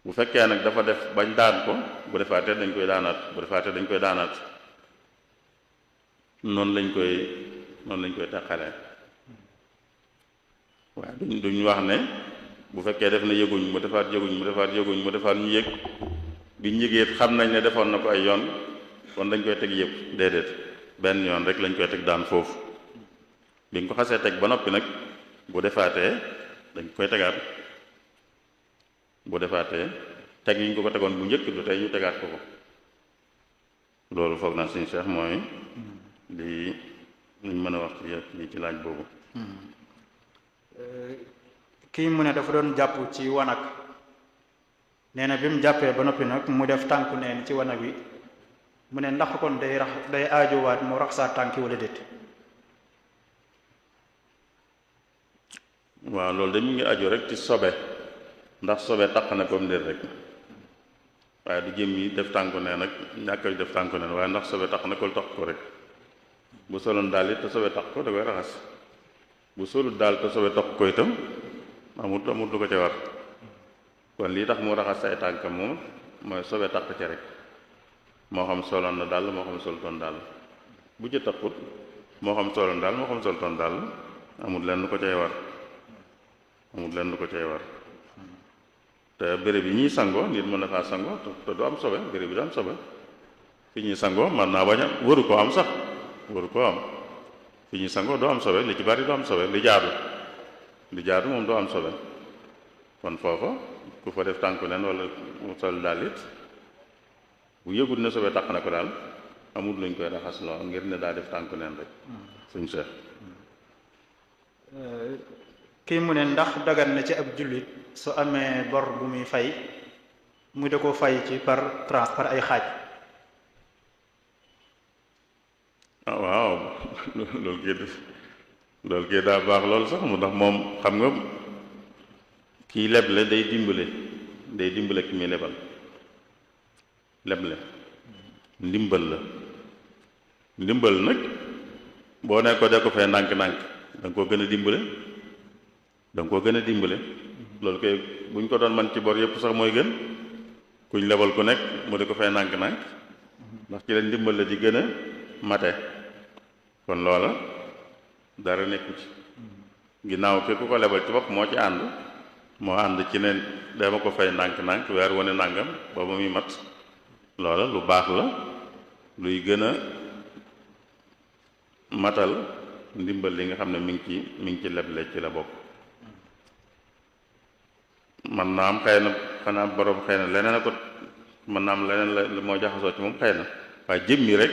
bu fekkee nag dafa def bañ daan ko bu defaatee dañ koy daanaat bu defaatee dañ koy daanaat noonu lañ koy teqalee waaye duñ wax ne bu fekkee def na yëguñ mu defaat yëguñ mu defaat yëguñ mu defaat ñu yëg biñ yëgee xam nañ ne defoon na ko ay yoon kon dañ koy teg yëpp déedéet benn yoon rek lañ koy teg daan foofu biñ ko xasee teg ba noppi nag bu defaatee dañ koy tegaat bu defaatee teg yi ñu ko tegoon bu njëkk du tey ñu tegaat ko loolu foog naa suñu Cheikh mooy lii luñ mën a wax ci laaj boobu. kii mu ne dafa doon jàpp ci wanag nee na bi mu jàppee ba noppi nag mu def tànku neen ci wanag wi mu ne ndax kon day aajowaat mu rax saa tànki wala déet. waaw loolu de mu ngi aju rek ci sobe ndax sobe taq na comme déet rek waaye du jëm yi def tànku neen nag ñàkk a def tànku neen waaye ndax sobe taq na ko taq ko rek bu soloon daal it te sobe taq ko da koy raxas bu solut daal te sobe taq ko itam amut lu ko ca war kon lii tax mu raxas ay tànkam moom mooy sobe taq ca rek moo xam soloon na daal moo xam solutoon daal bu ci taqut moo xam soloon daal moo xam solutoon daal amut lenn lu ko cay war amut lenn lu ko cay war te béréb yi ñuy sangoo nit mën na faa sangoo te du am sobe béréb bi du am sobe fi ñuy sangoo man naa bañ a waru koo am sax waru koo am fi ñuy sangoo doo am sobe li ci bari doo am sobe li jaadu moom doo am sobe kon foofa ku fa def tànku nen wala mu sol daal it bu yëgut ne sobe taq na ko daal amul luñ koy raxas loo ngir ne daa def tànku nen rek suñ seex kii mu ne ndax dagan na ci ab jullit su amee bor bu muy fay mu da ko fay ci par tranche par ay xaaj. waaw loolu kii daa baax loolu sax mu ndax moom xam nga kii leble day dimbale ki muy lebal leble ndimbal la ndimbal nag boo ne ko de ko fee ndànk-ndànk da nga koo gën a dimbale loolu kay buñ ko doon man ci bor yëpp sax mooy gën kuñ lebal ku nekk mu di ko fee ndànk-ndànk ndax ci leen ndimbal la di gën a mate kon loola dara nekku ci ginnaaw ke ku ko lebal ci bopp moo ànd ci ne dama ko fay ndànk-ndànk weer wane nàngam ba muy mat loola lu baax la luy gën a matal ndimbal li nga xam ne mi ngi ci leble ci la bokk man naa am xëy na xanaa borom xëy na leneen a ko man naa am leneen la moo jaxasoo ci moom xëy na waaye jëmmi rek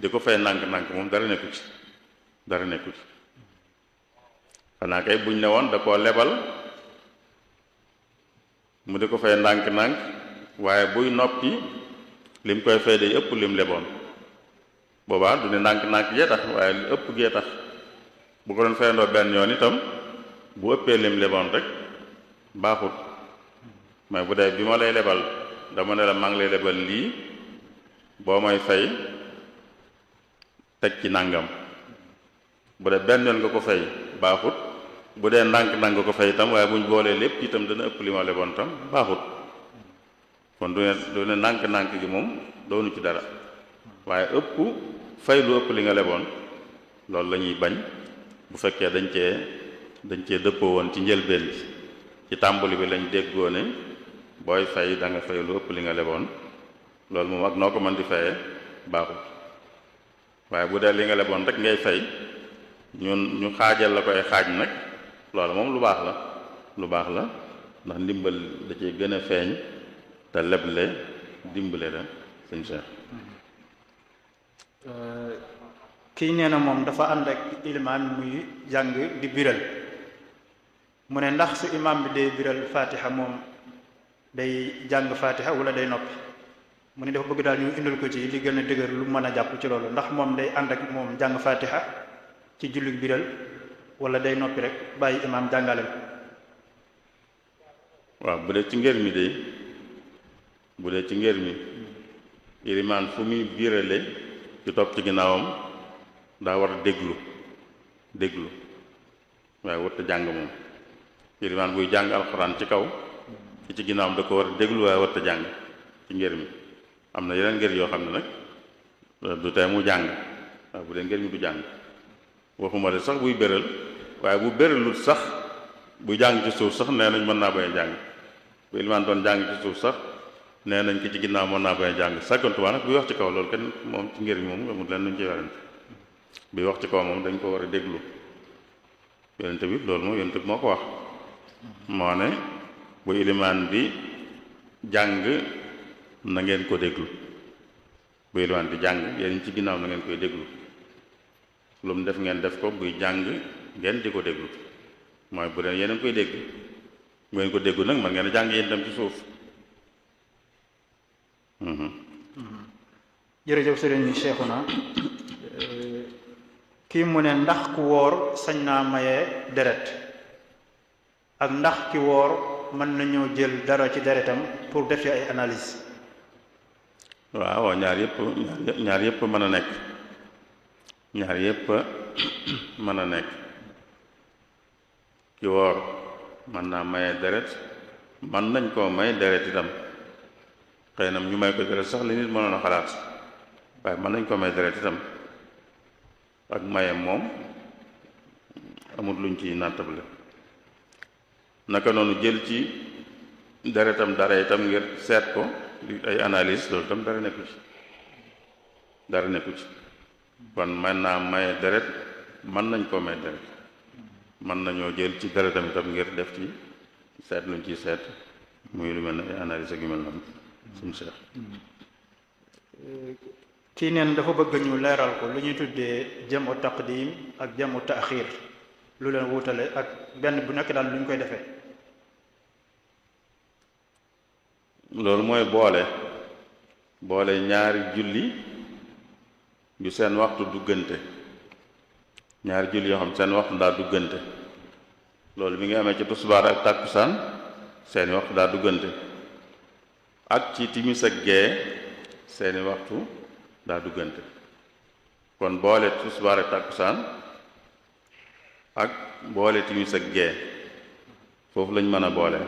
di ko fay nànk-nànk moom dara nekku ci xanaa kay buñ ne woon da koo lebal mu di ko fay ndànk-ndànk waaye buy noppi lim koy fay day ëpp lim leboon boobaa du ne ndànk-ndànk jee tax waaye li ëpp gee tax bu ko doon fayandoo benn yoon itam bu ëppee lim leboon rek baaxut mais bu dee bi ma lay lebal dama ne la maa ngi lay lebal lii boo may fay teg ci nàngam bu dee benn yoon nga ko fay baaxut bu dee ndànk-ndànk nga ko fay itam waaye buñ boolee lépp itam dana ëpp li ma leboon tam baaxut kon du ne ndànk-ndànk gi moom doonu ci dara waaye ëpp fay lu ëpp li nga leboon loolu la ñuy bañ bu fekkee dañ cee dëppoo woon ci njëlbeen bi ci tàmbali bi lañ déggoo ne booy fay da nga fay lu ëpp li nga leboon loolu moom ak noo ko mën di fayee baaxul waaye bu dee li nga leboon rek ngay fay ñu xaajal la koy xaaj nag loolu moom lu baax la ndax ndimbal da cee gën a feeñ te leble dimbale la sëñ Cheikh. kii nee na moom dafa ànd ak ilimaan muy jàng di biral mu ne ndax su imaam bi day biral fatiha moom day jàng fatiha wala day noppi mu ne dafa bëgg daal ñu indil ko ci li gën a dëgër lu mën a jàpp ci loolu ndax moom day ànd ak moom jàng fatiha ci julli biral wala day noppi rek bàyyi imaam jàngale ko. waaw bu dee ci ngër mi ilimaan fu muy birale ci topp ci ginnaawam daa war a déglu waaye warut a jàng moom ilimaan buy jàng alxuraan ci kaw ci ginnaawam da ko war a déglu waaye warut a jàng ci ngër mi am na yeneen ngër yoo xam ne nag du tey mu jàng waaye bu dee ngër mi du jàng waxuma de sax buy béral waaye bu béralut sax bu jàng ci suuf sax nee nañ mën naa bañ a jàng bu ilimaan doon jàng ci suuf sax nee nañ ki ci ginnaaw mën naa bañ a jàng sàkkantumaa nag buy wax ci kaw loolu kenn moom ci ngër mi moom amul leen nuñ ci werante bi wax ci kaw moom dañ ko war a déglu yonente bi loolu moom yonente bi moo ko wax moo ne bu ilimaan bi jàng na ngeen ko déglu bu ilimaan bi jàng yéen ci ginnaaw na ngeen koy déglu lu mu def ngeen def ko buy jàng ngeen di ko déglu mooy bu dee yéen a ngi koy dégg bu ngeen ko déglu nag man ngeen a jàng yéen dem ci suuf. jërëjëf sëriñ Cheikhouna kii mu ne ndax ku wóor sañ naa maye deret ak ndax ki wóor mën nañoo jël dara ci deretam pour def ci ay analyse. waaw ñaar yëpp mën a nekk mën a nekk ki wóor mën naa maye deret mën nañ koo may deret itam xëy na ñu may ko deret sax li nit mënoon a xalaat waaye mën nañ koo may deret itam ak maye moom amul luñ ci nattable naka noonu jël ci deretam dara itam ngir seet ko ay analyse loolu itam dara nekku ci kon mën naa maye deret mën nañ koo may deret mën nañoo jël ci deretam itam ngir def ci seet luñ ciy seet muy lu mel ne ay analyse ak yu mel noonu suñu seex. kii neen dafa bëgg ñu leeral ko lu ñuy tuddee jamu taqdim ak jamu taaxir lu leen wutale ak benn bu nekk daal lu ñu koy defee. loolu mooy boole ñaari julli yu seen waxtu duggante ñaari julli yoo xam seen waxtu daa duggante loolu mi ngi amee ci tusbaar ak tàkkusaan seeni waxtu daa duggante ak ci timis ak gee seeni waxtu daa duggante kon boole tusbaar ak tàkkusaan ak boole timis ak gee foofu lañ mën a boole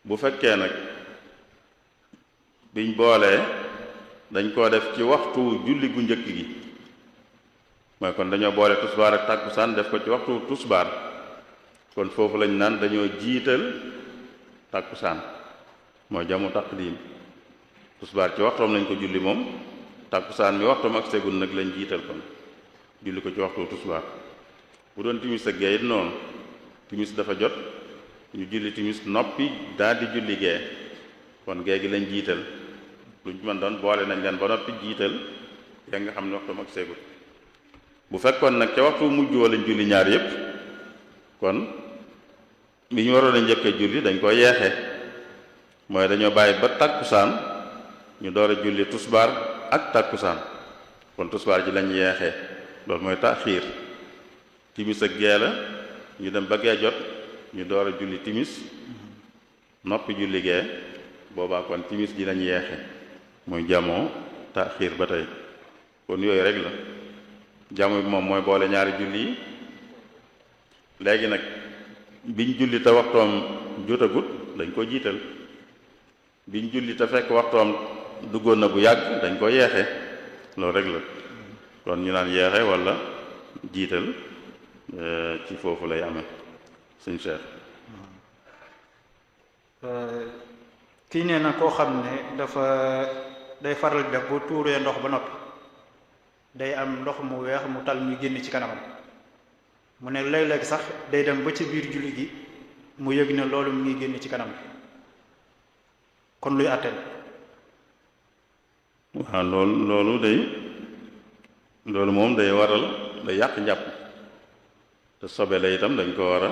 bu fekkee nag biñ boolee dañ koo def ci waxtu julli gu njëkk gi mooy kon dañoo boole tusbaar ak tàkkusaan def ko ci waxtu tusbaar kon foofu lañ naan dañoo jiital tàkkusaan mooy jamu taqdim tusbaar ci waxtoom lañ ko julli moom tàkkusaan mi waxtoom ak segul nag lañ jiital kon julli ko ci waxtu tusbaar bu doon timis ak gee it noonu timis dafa jot ñu julli timis noppi daal di julli gee kon gee gi lañ jiital luñ mën doon boole nañ leen ba noppi jiital ya nga xam ne waxtoom ak segul bu fekkoon nag ca waxtu mujj wala julli ñaar yépp kon bi ñu waroon a njëkk a julli dañ ko yeexe mooy dañoo bàyyi ba tàkkusaan ñu door a julli tusbaar ak tàkkusaan kon tusbaar ji lañ yeexee loolu mooy taaxiir timis ak gee la ñu dem ba gee jot ñu door a julli timis noppi julli gee boobaa kon timis ji lañ yeexe muy jamoo taaxiir ba tey kon yooyu rek la jamo bi moom mooy boole ñaari julli yi léegi nag biñ julli te waxtoom jotagut dañ ko jiital biñ julli te fekk waxtoom duggoon na bu yàgg dañ ko yeexe loolu rek la kon ñu naan yeexe walla jiital ci foofu lay amee suñ Cheikh. kii nee na koo xam ne dafa day faral di def bu tuuree ndox ba noppi day am ndox mu weex mu tal muy génn ci kanamam mu ne léeg-léeg sax day dem ba ci biir julli gi mu yëg ne loolu mu ngi génn ci kanam kon luy àtteen. waaw loolu moom day waral day yàq njàpp te sobe la itam dañ ko war a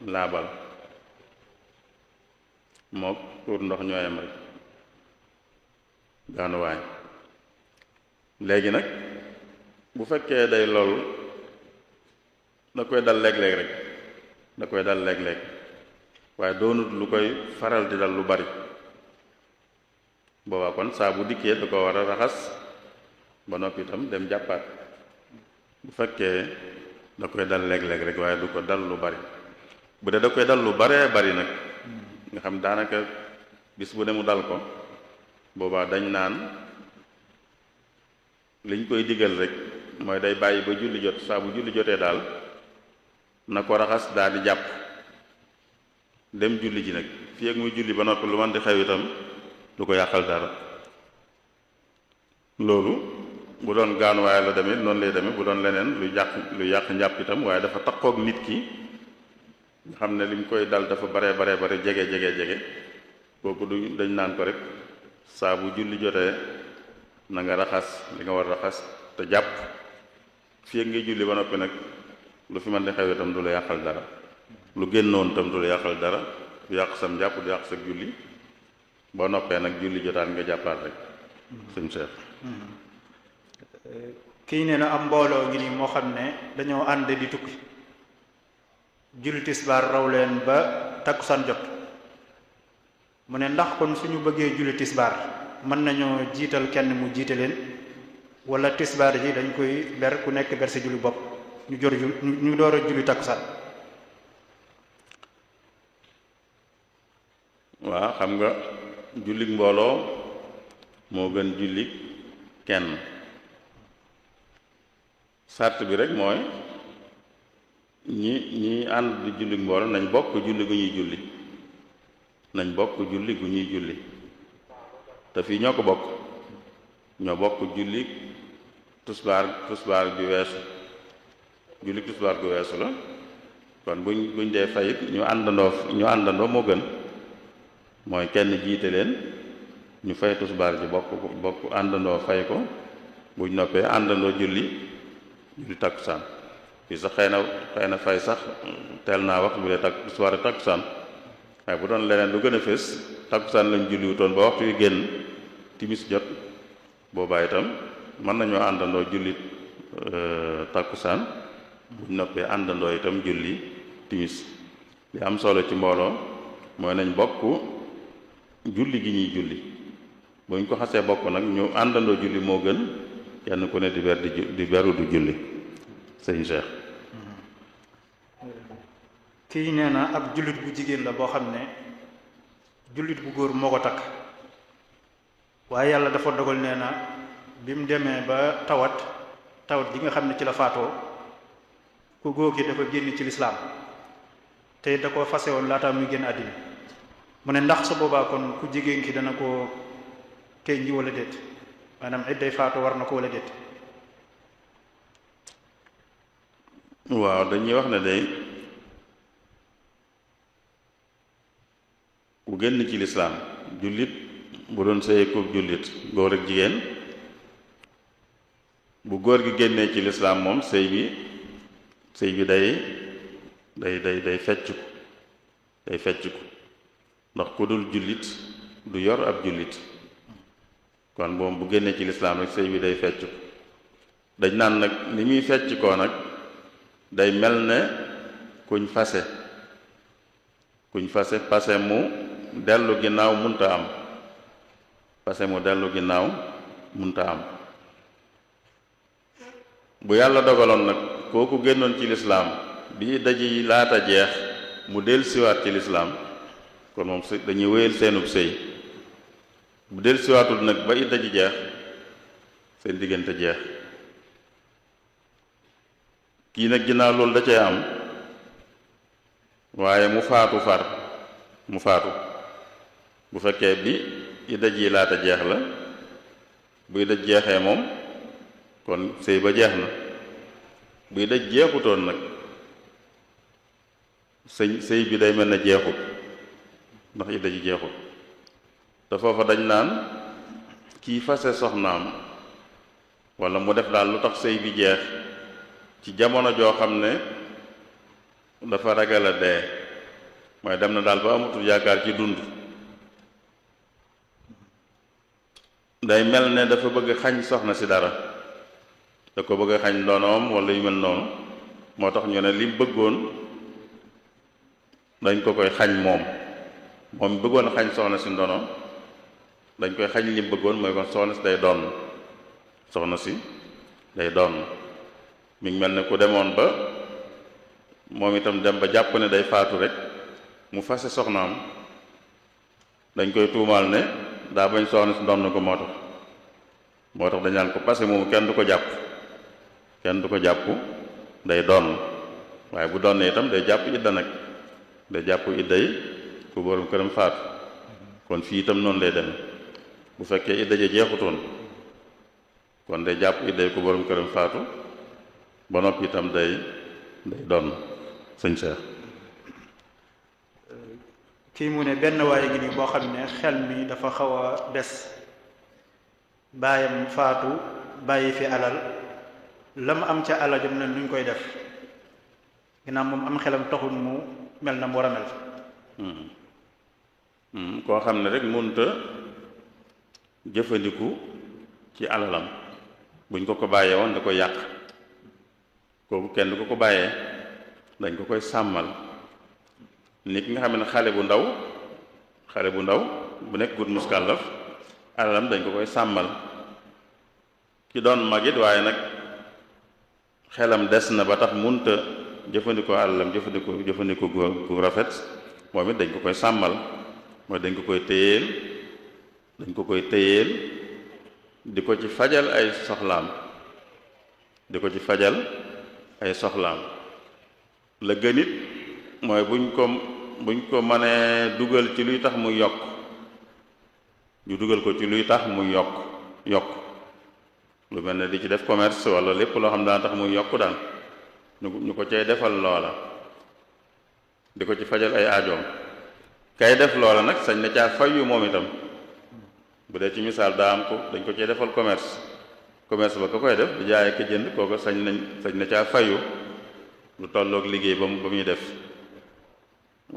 laabal mook tuur ndox ñooyam rek gaanuwaay. léegi nag bu fekkee day loolu da koy dal léeg-léeg rek da koy dal léeg-léeg waaye doonut lu koy faral di dal lu bari boobaa kon saa bu dikkee da ko war a raxas ba noppi itam dem jàppaat. bu fekkee da koy dal léeg-léeg rek waaye du ko dal lu bari bu dee da koy dal lu baree bari nag nga xam daanaka bis bu ne mu dal ko boobaa dañ naan liñ koy digal rek mooy day bàyyi ba julli jot saa bu julli jotee daal na ko raxas daal di jàpp dem julli ji nag fii ak muy julli ba noppi lu man di xew itam du ko yàqal dara. loolu bu doon gaanuwaay la demee noonu lay demee bu doon leneen lu yàq njàpp itam waaye dafa takkook nit ki nga xam ne lim koy dal dafa bare jege kooku du dañ naan ko rek saa bu julli jotee na nga raxas li nga war raxas te jàpp fii ak ngay julli ba noppi nag lu fi mën di xew itam du la yàqal dara lu génnoon itam du la yàqal dara du yàq sam jàpp du yàq sa julli boo noppee nag julli jotaan nga jàppaat rek suñ seet. kii nee na am mbooloo ngi nii moo xam ne dañoo ànd di tukki julli tisbaar raw leen ba takkusaan jot mu ne ndax kon suñu bëggee julli tisbaar mën nañoo jiital kenn mu jiite leen wala tisbaar ji dañ koy ber ku nekk ber sa julli bopp ñu door a julli takkusaan. waaw xam nga jullik mbooloo moo gën jullik kenn sart bi rek mooy ñi ànd di jullik mbooloo nañ bokk julli gu ñuy julli te fii ñoo ko bokk ñoo bokk jullik tusbaar bi weesu jullik tusbaar gu weesu la kon buñ dee fayit ñu àndandoo moo gën mooy kenn jiite leen ñu fay tusbaar ji bokk àndandoo fay ko buñ noppee àndandoo julli takkusaan fii sax xëy na fay sax teel naa wax bu dee tusbaar takkusaan waaye bu doon leneen lu gën a fés takkusaan lañ julliwutoon ba waxtu yu génn timis jot boobaa itam mën nañoo àndandoo julli takkusaan buñ noppee àndandoo itam julli timis li am solo ci mbooloo mooy nañ bokk julli gi ñuy julli buñ ko xasee bokk nag ñu àndandoo julli moo gën kenn ku ne di beru du julli sëñ Cheikh. kii nee na ab jullit bu jigéen la boo xam ne jullit bu góor moo ko takk waaye yàlla dafa dogal nee na bi mu demee ba tawat ji nga xam ne ci la faatoo ku góor gi dafa génn ci lislaam te da ko fase woon laataa muy génn àddina mu ne ndax su boobaa kon ku jigéen ki dana ko kay ji wala déet maanaam idday faatu war na ko wala déet. waaw dañuy wax ne day ku génn ci lislaam jullit bu doon sëy ko jullit góor ak jigéen bu góor gi génnee ci lislaam moom sëy bi day fecc ko ndax ku dul jullit du yor ab jullit kon moom bu génnee ci lislaam rek sëy bi day fecc ko dañ naan nag ni muy fecc koo nag day mel ne kuñ fase pase mu dellu ginnaaw munta am bu yàlla dogaloon nag kooku génnoon ci lislaam bi daji laata jeex mu del siwaat ci lislaam kon moom dañuy wéyal seenub sëy bu del siwaatul nag ba idda ji jeex seen diggante jeex kii nag ginnaaw loolu da cee am waaye mu faatu bu fekkee bi idda ji laata jeex la bu idda jeexee moom kon sëy ba jeex na bu idda jeexutoon nag sëy bi day mel ne jeexut ndax idda ji jeexut te foofa dañ naan kii fase soxnaam walla mu def daal lu tax sëy bi jeex ci jamono joo xam ne dafa ragal a dee mooy dem na daal ba amatul yaakaar ci dund day mel ne dafa bëgg xañ soxna si dara da ko bëgg xañ ndonoom walla yu mel noonu moo tax ñu ne li bëggoon dañ ko koy xañ moom bëggoon xañ soxna si ndonoom dañ koy xañ li bëggoon mooy kon soxna si day doon mi ngi mel ne ku demoon ba moom itam dem ba jàpp ne day faatu rek mu fase soxnaam dañ koy tuumaal ne daa bañ soxna si doon na ko moo tax dañ naan ko passé moomu kenn du ko jàpp day doon waaye bu doon ne itam day jàpp idda nag day jàpp idda yi ku borom këram faatu kon fii itam noonu lay dem bu fekkee idda ja jeexutoon kon day jàpp idda yi ku borom këram faatu ba noppi itam day doon sëñ Cheikh. kii mu ne benn waaye gi nii boo xam ne xel mi dafa xaw a des baayam faatu bàyyi fi alal la mu am ca alal jëm na nuñ koy def ginnaaw moom am xelam taxul mu mel na mu war a mel. koo xam ne rek mënta jëfandiku ci alalam buñ ko bàyyee woon da koy yàq kooku kenn du ko bàyyee dañ ko koy sàmmal nit ki nga xam ne xale bu ndaw bu nekk gut muskàllaf alalam dañ ko koy sàmmal ki doon magit waaye nag xelam des na ba tax munta jëfandikoo alalam jëfandikoo gu rafet moom it dañ ko koy sàmmal mooy dañ ko koy téyeel di ko ci fajal ay soxlaam la gënit mooy buñ ko mënee dugal ci luy tax muy yokk ñu dugal ko ci luy tax muy yokk lu mel ne di ci def commerce wala lépp loo xam daan tax muy yokk daal ñu ko cay defal loola di ko ci fajal ay aajoom kay def loola nag sañ na caa fayu moom itam bu dee ci misaal daa am ko dañ ko cay defal commerce ba ko koy def di jaay ak jënd kooku sañ na caa fayu lu tolloog liggéey ba muy def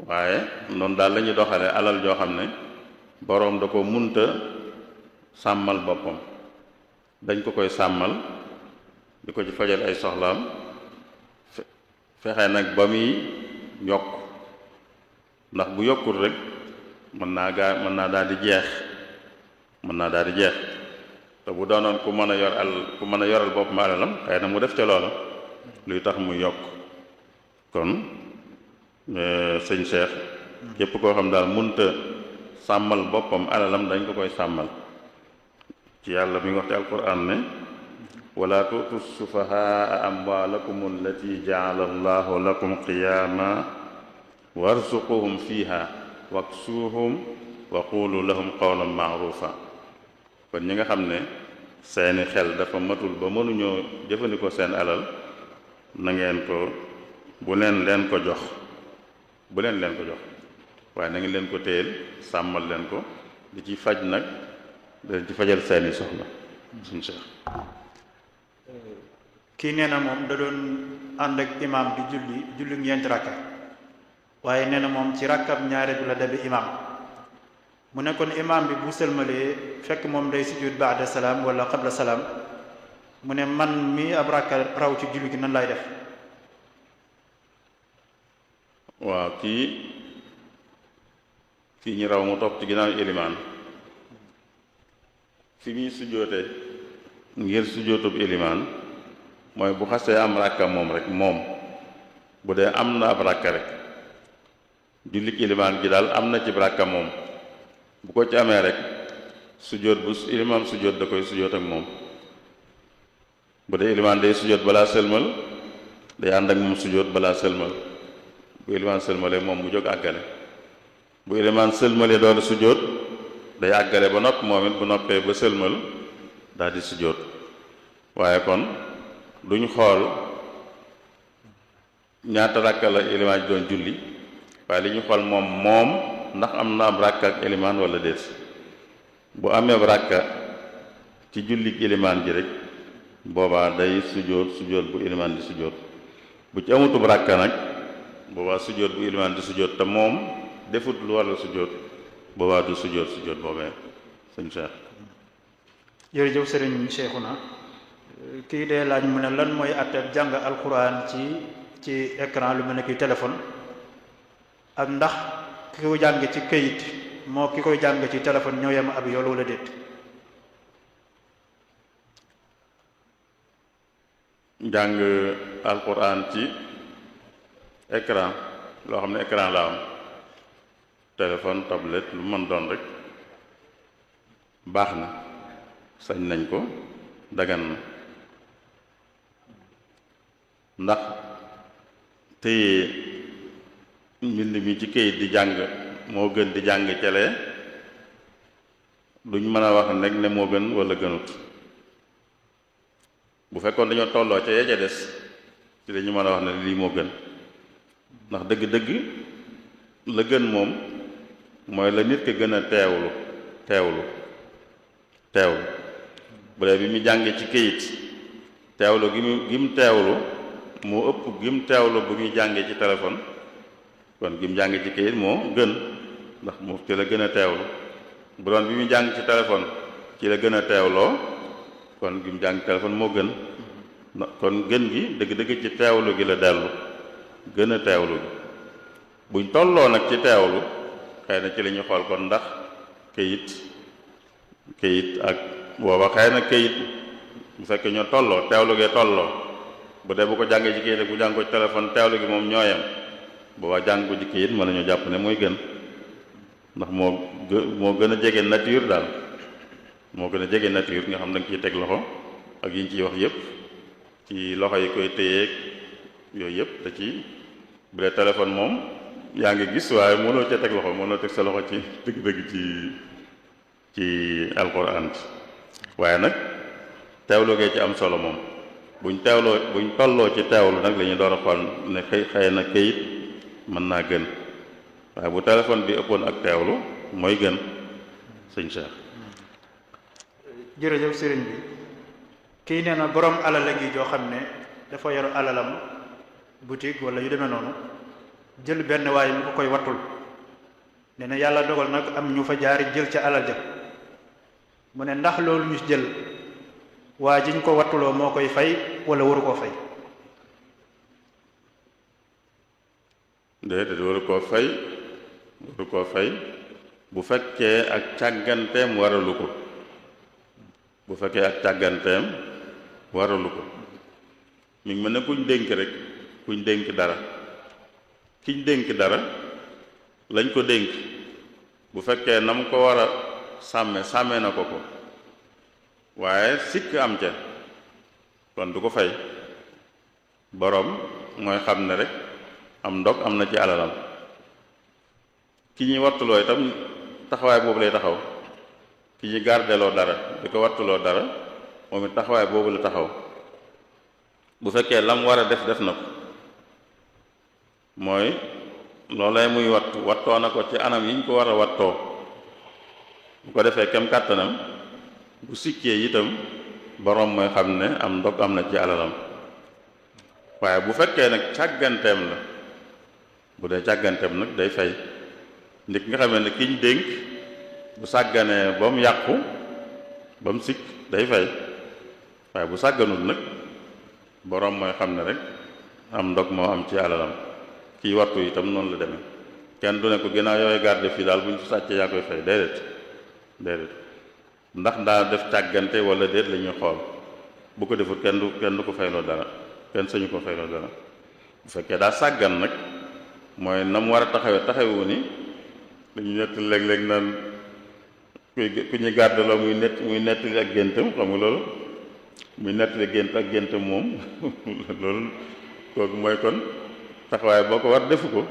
waaye noonu daal la ñuy doxale alal joo xam ne boroom da ko munta sàmmal boppam dañ ko koy sàmmal di ko ci fajal ay soxlaam fexe nag ba muy yokk ndax bu yokkul rek mën naa daal di jeex te bu doonoon ku mën a yoral boppam alalam xëy na mu def ca loola luy tax muy yokk kon sëñ Cheikh képp koo xam daal munta sàmmal boppam alalam dañ ko koy sàmmal ci yàlla mi ngi wax ci alquran ne wala tuutu sufahaa amwaalakum allati jaala allahu lakum qiyaama warzuquhum fiha waksuuhum wa qulu lahum qawlan maarufa kon ñi nga xam ne seeni xel dafa matul ba mënuñoo jëfandikoo seen alal na ngeen ko bu leen leen ko jox waaye na ngeen leen ko téyel sàmmal leen ko di ci faj nag dañ ci fajal seeni soxla suñu Cheikh. kii nee na moom da doon ànd ak imaam di julli ñeenti rakka waaye nee na moom ci rakkab ñaare bi la dabi imaam mu ne kon imaam bi bu sëlmalee fekk moom day sujud baada salaam wala qabla salaam mu ne man mi ab rakka raw ci julli gi nan lay def. waaw kii ñu raw mu topp ci ginnaaw ilimaan fi muy sujjóote ngir sujjóotub ilimaan mooy bu xasee am rakka moom bu dee am na ab rakka rek jullik ilimaan gi daal am na ci rakka moom bu ko ci amee rek sujjóot bu ilimaan sujjóot da koy sujjóot ak moom bu dee ilimaan day sujjóot balaa sëlmal day ànd ak moom sujjóot balaa sëlmal bu ilimaan sëlmalee moom mu jóg àggale bu ilimaan sëlmalee doon sujjóot day àggale ba nopp moom it bu noppee ba sëlmal daal di sujjóot. waaye kon duñ xool ñaata rakka la ilimaan doon julli waaye li ñu xool moom ndax am na ab rakka ak ilimaan wala déet. bu amee ab rakka ci julli ilimaan ji rek boobaa day sujjóot bu ilimaan di sujjóot. bu ci amutub rakka nag boobaa sujjóot bu ilimaan di sujjóot te moom defut lu war a sujjóot boobaa du sujjóot boobee sëñ Cheikh. jërëjëf sëriñ Cheikhouna. kii dee laaj mu ne lan mooy àtteeb jàng alquran ci écran lu mel ne ki téléphone ak ndax ki ko jàng ci këyit moo ki koy jàng ci téléphone ñoo yem ab yool wala déet. jàng alquran ci écran loo xam ne écran la am téléphone tablette lu mën doon rek baax na sañ nañ ko dagan na ndax téye mbind mi ci këyit di jàng moo gën di jàng celee duñ mën a wax nag ne moo gën wala gënut. bu fekkoon dañoo tolloo ca ya ca des ci la ñu mën a wax ne lii moo gën ndax dëgg-dëgg la gën moom mooy la nit ka gën a teewlu bu dee bi mu jàngee ci këyit teewlu gi mu teewlu moo ëpp gi mu teewlu bu muy jàngee ci téléphone kon gi mu jàngee ci këyit moo gën ndax mu ci la gën a teewlu bu doon bi muy jàng ci téléphone ci la gën a teewloo kon gi mu jàng téléphone moo gën kon gën gi dëgg-dëgg ci teewlu gi la dellu gën a teewlu gi buñ tolloo nag ci teewlu xëy na ci li ñu xool kon ndax këyit ak booba xëy na këyit bu fekkee ñoo tolloo teewlu gee tolloo bu dee bu ko jàngee ci këyit ak bu jàng ko ci téléphone teewlu gi moom ñooyam boobaa jàng ko ci këyit mën nañu jàpp ne mooy gën ndax moo gën a jege nature daal moo gën a jege nature nga xam da nga ciy teg loxo ak yi ñu ciy wax yëpp ci loxo yi koy téyeeg yooyu yëpp da ci bu dee téléphone moom yaa ngi gis waaye mënoo ca teg loxo mënoo teg sa loxo ci dëgg-dëgg ci alquran waaye nag teewlu gee ci am solo moom buñ tolloo ci teewlu nag la ñuy door a xool ne xëy na këyit mën naa gën waaye bu téléphone bi ëppoon ak teewlu mooy gën sëñ Cheikh. jërëjëf sëriñ bi kii nee na borom alal la gi joo xam ne dafa yor alalam boutique wala yu demee noonu jël benn waaye mu ko koy wattul nee na yàlla dogal nag am ñu fa jaari jël ca alal ja mu ne ndax loolu ñu jël waa ji ñu ko wattuloo moo koy fay wala waru koo fay. déedéet waru koo fay bu fekkee ak càgganteem waralu ko bu fekkee ak càgganteem waralu ko mi ngi mel ne kuñ dénk rek kuñ dénk dara kiñ dénk dara lañ ko dénk bu fekkee na mu ko war a sàmme na ko waaye sikk am ca kon du ko fay boroom mooy xam ne rek am ndog am na ci alalam ki ñuy wattuloo itam taxawaay boobu lay taxaw ki ñuy gardeloo dara di ko wattuloo dara moom it taxawaay boobu la taxaw bu fekkee lam war a def na ko mooy loolay muy wattoo na ko ci anam yi ñu ko war a wattoo bu ko defee kem kàttanam bu sikkee itam boroom mooy xam ne am ndog am na ci alalam waaye bu fekkee nag càgganteem la bu dee càgganteem nag day fay nit nga xamee ne kiñ dénk bu sàgganee ba mu yàqu ba mu sikk day fay waaye bu sàgganul nag boroom mooy xam ne rek am ndog moo am ci alalam kiy wattu itam noonu la demee kenn du ne ko ginnaaw yooyu garde fii daal bu ñu fi sàccee yaa koy fay déedéet ndax daa def càggante wala déet la ñuy xool bu ko defut kenn du ko fayloo dara kenn sañu ko fayloo dara bu fekkee daa sàggan nag mooy na mu war a taxawu ni dañu nett léeg-léeg naan ku ñu garde la muy nettali ak géntam xam nga loolu muy nettali gént ak géntam moom loolu kooku mooy kon taxawaay boo ko war defu ko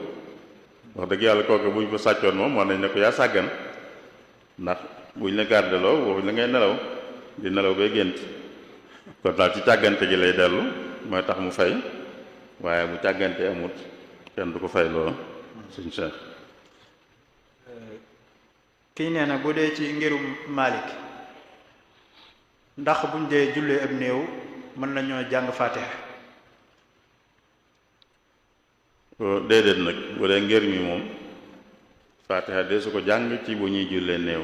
wax dëgg yàlla kooku buñ ko sàccoon moom moo nañ ne ko yaa sàggan ndax buñ la gardeloo waxuñ la ngay nelaw di nelaw bay gént kon daal ci càggante gi lay dellu mooy tax mu fay waaye bu càggante amut kenn du ko fay loo suñ Cheikh. kii nee na bu dee ci ngirum Malik ndax buñ dee jullee ab néew mën nañoo jàng Fatiha. déedéet nag bu dee ngir mi moom Fatiha de su ko jàng ci bu ñuy jullee néew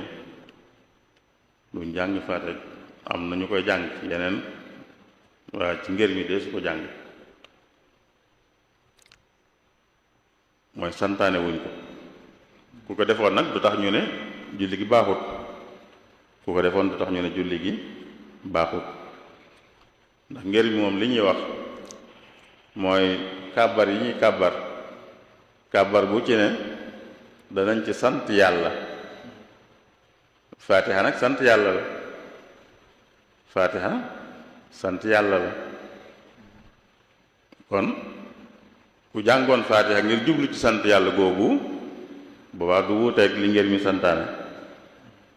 duñ jàng Fatiha am na ñu koy jàng yeneen waaye ci ngir mi de su ko jàng mooy santaane wuñ ko ku ko defoon nag du tax ñu ne julli gi baaxut ku ko defoon du tax ñu ne julli gi baaxut ndax ngir mi moom li ñuy wax mooy kàbbar yi ñuy kàbbar bu ci ne danañ ci sant yàlla Fatiha nag sant yàlla la Fatiha sant yàlla la kon ku jàngoon Fatiha ngir jublu ci sant yàlla googu boobaa du wuuteeg li ngir mi santaane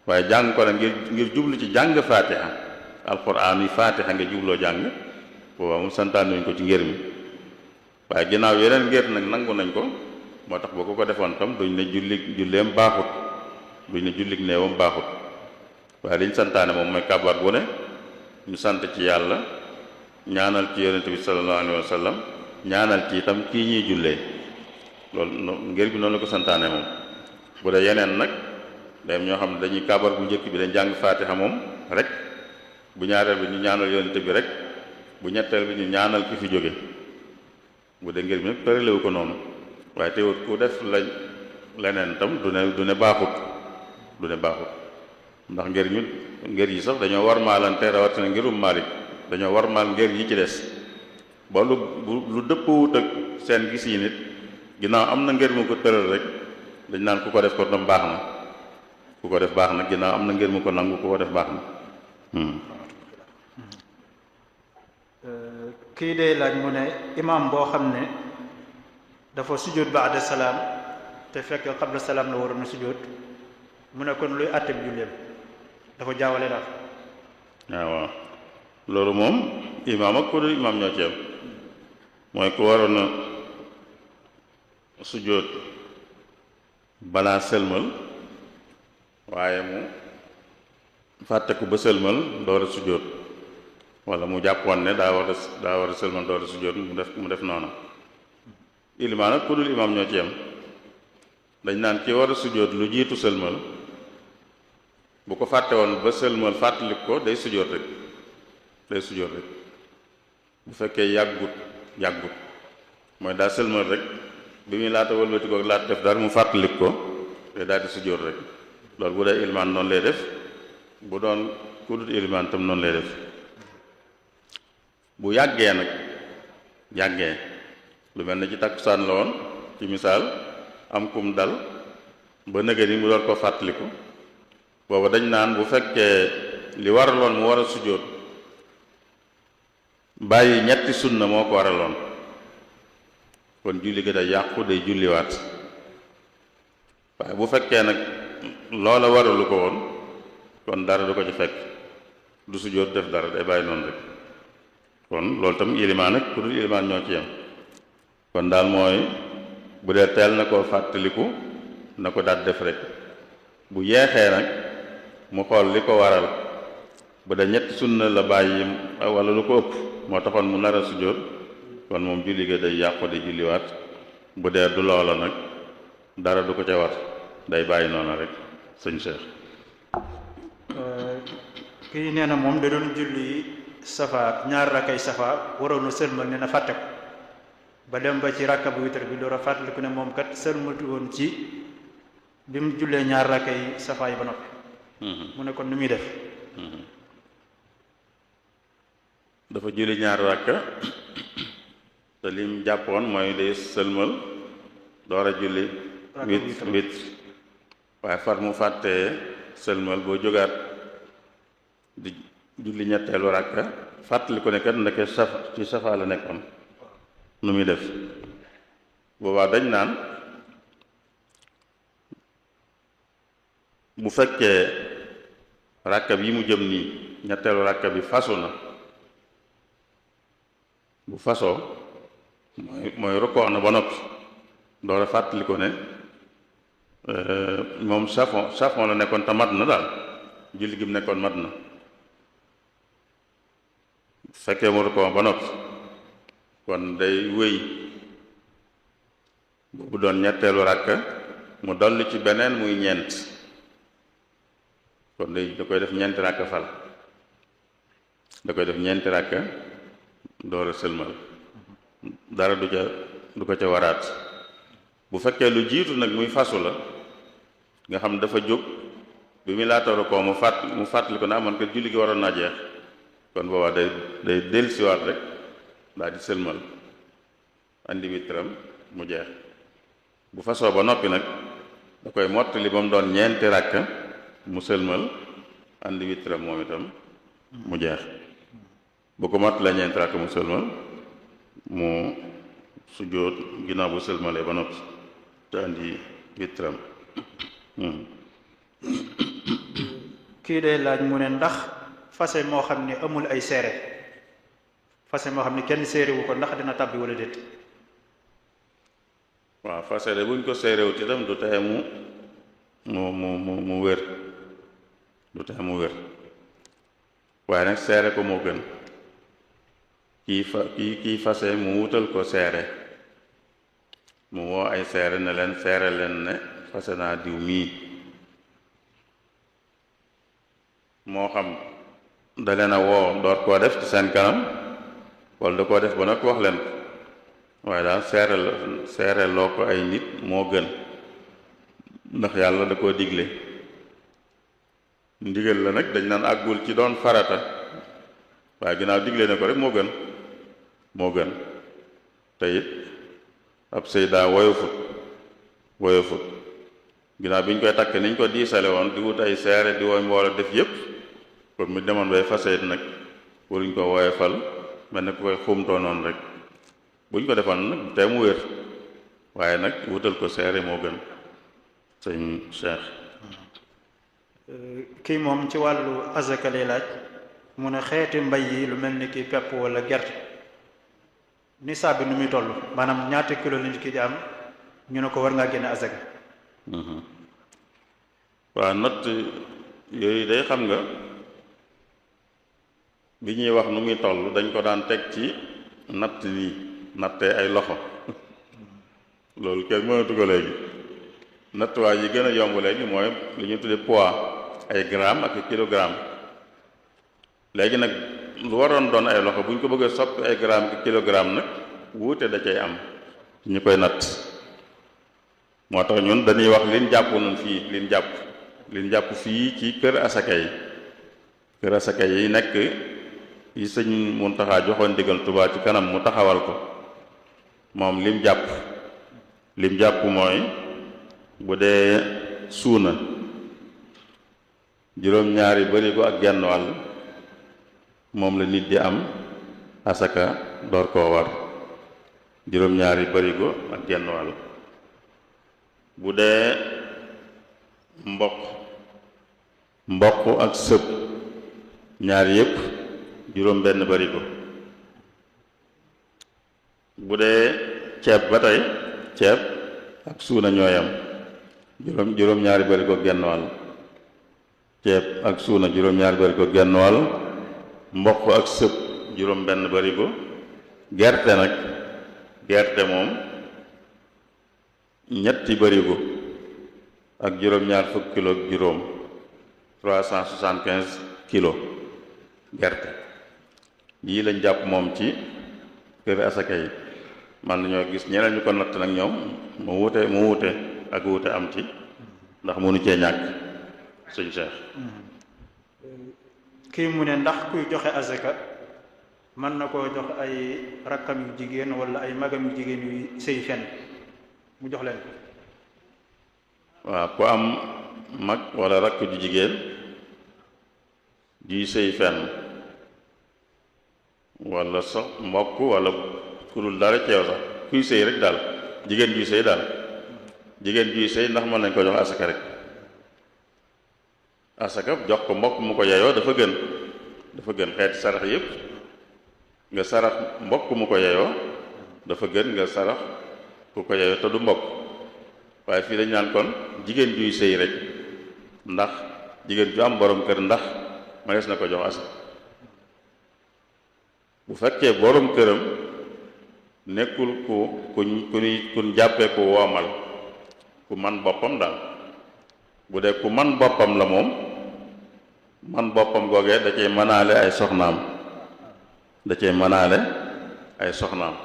waaye jàng ko nag ngir jublu ci jàng Fatiha alquran yi Fatiha nga jubloo jàng boobaa mu santaane wuñ ko ci ngir mi waaye ginnaaw yeneen ngir nag nangu nañ ko moo tax boo ko defoon tam duñ ne julleem baaxut duñ ne jullig néewam baaxut waaye liñ santaane moom mooy kàbbar bu ne ñu sant ci yàlla ñaanal ci yonent bi sallallahu alayhi wa sallam ñaanal ci itam kii ñuy jullee loolu ngir bi noonu la ko santaane moom bu dee yeneen nag day ñoo xam ne dañuy kàbbar bu njëkk bi dañ jàng Faatiha moom rek bu ñaareel bi ñu ñaanal yonent bi rek bu ñetteel bi ñu ñaanal ki fi jóge bu dee ngir bi nag tëralewu ko noonu waaye teewut ku def leneen tam du ne baaxut ndax ngir yi sax dañoo war maalante rawatina ngirum Maalik dañoo war maal ngir yi ci des ba lu dëppwut ak seen gis yi nit ginnaaw am na ngir mu ko tëral rek dañ naan ku ko def ko tam baax na ku ko def baax na ginnaaw am na ngir mu ko nangu ku ko def baax na kii day laaj mu ne imaam boo xam ne dafa sujjóot ba'da salaam te fekk qabla salaam la waroon a sujjóot mu ne kon luy àtte bi julleem dafa jaawale daal. waaw loolu moom imaam ak ku dul imaam ñoo ci am mooy ku waroon a sujjóot balaa sëlmal waaye mu fàtte ko ba sëlmal door a sujjóot wala mu jàppoon ne daa war a sëlmal door a sujjóot mu def noonu ilimaan ak ku dul imaam ñoo ci am dañ naan ki war a sujjóot lu jiitu sëlmal bu ko fàtte woon ba sëlmal fàttalik ko day sujjóot rek bu fekkee yàggut mooy daa sëlmal rek bi muy laata wëlbati ko laata def dara mu fàttalik ko day daal di sujjóot rek loolu bu dee ilimaan noonu lay def bu doon ku dul ilimaan tam noonu lay def bu yàggee lu mel ne ci takkusaan la woon ci misaal am kum dal ba nëgë ni mu door ko fàttaliku booba dañ naan bu fekkee li waraloon mu war a sujjóot bàyyi ñetti sunna moo ko waraloon kon julli ga day yàqu day julliwaat waaye bu fekkee nag loola waralu ko woon kon dara du ko ci fekk du sujjóot def dara day bàyyi noonu rek kon loolu tam ilimaan ak ku dul ilimaan ñoo ci yam kon daal mooy bu dee teel na koo fàttaliku na ko daal def rek bu yeexee nag mu xool li ko waral bu dee ñetti sunna la bàyyi wala lu ko ëpp moo taxoon mu nar a sujjóot kon moom julli ga day yàqu di julliwaat bu dee du loola nag dara du ko ca war day bàyyi noonu rek sëñ Cheikh. kii nee na moom da doon julli safa ñaar rakkay safa waroon a sëlmal ne na fàtte ko ba dem ba ci rakka bu witar bi door a fàttaliku ne moom kat sëlmatu woon ci bi mu jullee ñaar rakkay safa yi ba noppi. mu ne kon nu muy def. dafa julli ñaar rakka te lim jàppoon mooy day sëlmal door a julli wit waaye far mu fàttee sëlmal boo jógaat di julli ñetteelu rakka fàttali ko ne kat ndeke ci safa la nekkoon nu muy def boobaa dañ naan bu fekkee ràkka bi mu jëm nii ñetteelu ràkka bi fasu na bu fasoo mooy rukkoo na ba noppi door a fàttali ko ne moom safon la nekkoon te mat na daal julli gi mu nekkoon mat na bu fekkee mu rukkoo ba noppi kon day wéy bu doon ñetteelu ràkka mu dolli ci beneen muy ñeent kon da koy def ñeenti ràkka fal da koy def ñeenti ràkka door a sëlmal dara du ko ca waraat bu fekkee lu jiitu nag muy fasu la nga xam dafa jóg bi mu laataru ko mu fàttali ko ne amoon ko julli gi waroon naa jeex kon boobaa day dellusiwaat rek daal di sëlmal andi witram mu jeex bu fasoo ba noppi nag da koy mottali ba mu doon ñeenti ràkka mu sëlmal andi witram moom itam mu jeex bu ko mottalee ñeenti ràkka mu sëlmal mu sujjóot ginnaaw bu sëlmalee ba noppi te andi witram kii day laaj mu ne ndax fase moo xam ne amul ay seere fase moo xam ne kenn séerewu ko ndax dina tàbbi wala déet waaw fase de buñ ko séerewut itam du tee mu wér du tee mu wér waaye nag seere ko moo gën kii fase mu wutal ko seere mu woo ay seere ne leen seere leen ne fase naa diw mii moo xam da leen a woo door koo def ci seen kanam wala da koo def ba nag wax leen ko waaye daal seere loo ko ay nit moo gën ndax yàlla da koo digle ndigal la nag dañ naan àggul ci doon farata waaye ginnaaw digle na ko rek moo gën te it ab sëy daa woyofut ginnaaw bi ñu koy takk niñ ko diisale woon di wut ay seere di woy mbooloo def yépp kon mu demoon bay fase it nag waruñ ko woyofal mel ne ku koy xumtoo noonu rek buñ ko defoon nag te mu wér waaye nag wutal ko seere moo gën sëñ Cheikh. kii moom ci wàllu azaka lay laaj mu ne xeeti mbay yi lu mel ni ki pepp wala gerte nisaab bi nu muy toll maanaam ñaata kilo la nit ki di am ñu ne ko war ngaa génne azaka. waaw natt yooyu day xam nga bi ñuy wax nu muy toll dañ ko daan teg ci natt nii nattee ay loxo loolu kenn mënatu ko léegi nattuwaay yi gën a yomb léegi mooy li ñuy tudde poids ay gramme ak kilogramme léegi nag lu waroon doon ay loxo bu ñu ko bëggee soppi ay gramme ak kilogramme nag wuute da cay am ñu koy natt moo tax ñun dañuy wax liñ jàpp nun fii liñ jàpp fii ci kër asaka yi nekk yi sëñ Muntaxa joxoon digal Tuubaa ci kanam mu taxawal ko moom lim jàpp mooy bu dee suuna juróom-ñaari barigo ak genn wàll moom la nit di am asaka door koo war juróom-ñaari barigo ak genn wàll bu dee mboq ak sëb ñaari yépp juróom benn barigo bu dee ceeb ba tey ceeb ak suuna ñooyam juróom-ñaari barigo genn wàll ceeb ak suuna juróom-ñaari barigo genn wàll mboq ak sëb juróom benn barigo gerte moom ñetti barigo ak juróom-ñaar fukk kilo ak juróom 375 kilo gerte yii lañ jàpp moom ci kër asaka yi man nañoo gis ñeneen ñu ko natt nag ñoom mu wuute ak wuute am ci ndax mënu cee ñàkk sëñ Cheikh. kii mu ne ndax kuy joxe asaka mën na koo jox ay rakkam yu jigéen wala ay magam yu jigéen yu sëy fenn mu jox leen ko. waaw ku am mag wala rakk ju jigéen juy sëy fenn wala sax mbokk wala ku dul dara ceew sax kuy sëy rek daal jigéen juy sëy ndax mën nañ ko jox asaka rek asaka jox ko mbokk mu ko yeyoo dafa gën xeeti sarax yépp nga sarax mbokk mu ko yeyoo dafa gën nga sarax ku ko yeyoo te du mbokk. waaye fii dañ naan kon jigéen juy sëy rek ndax jigéen ju am borom kër ndax manees na ko jox asaka. bu fekkee borom këram nekkul ku jàppee ku woomal ku man boppam daal bu dee ku man boppam la moom man boppam googee da cay mënaale ay soxnaam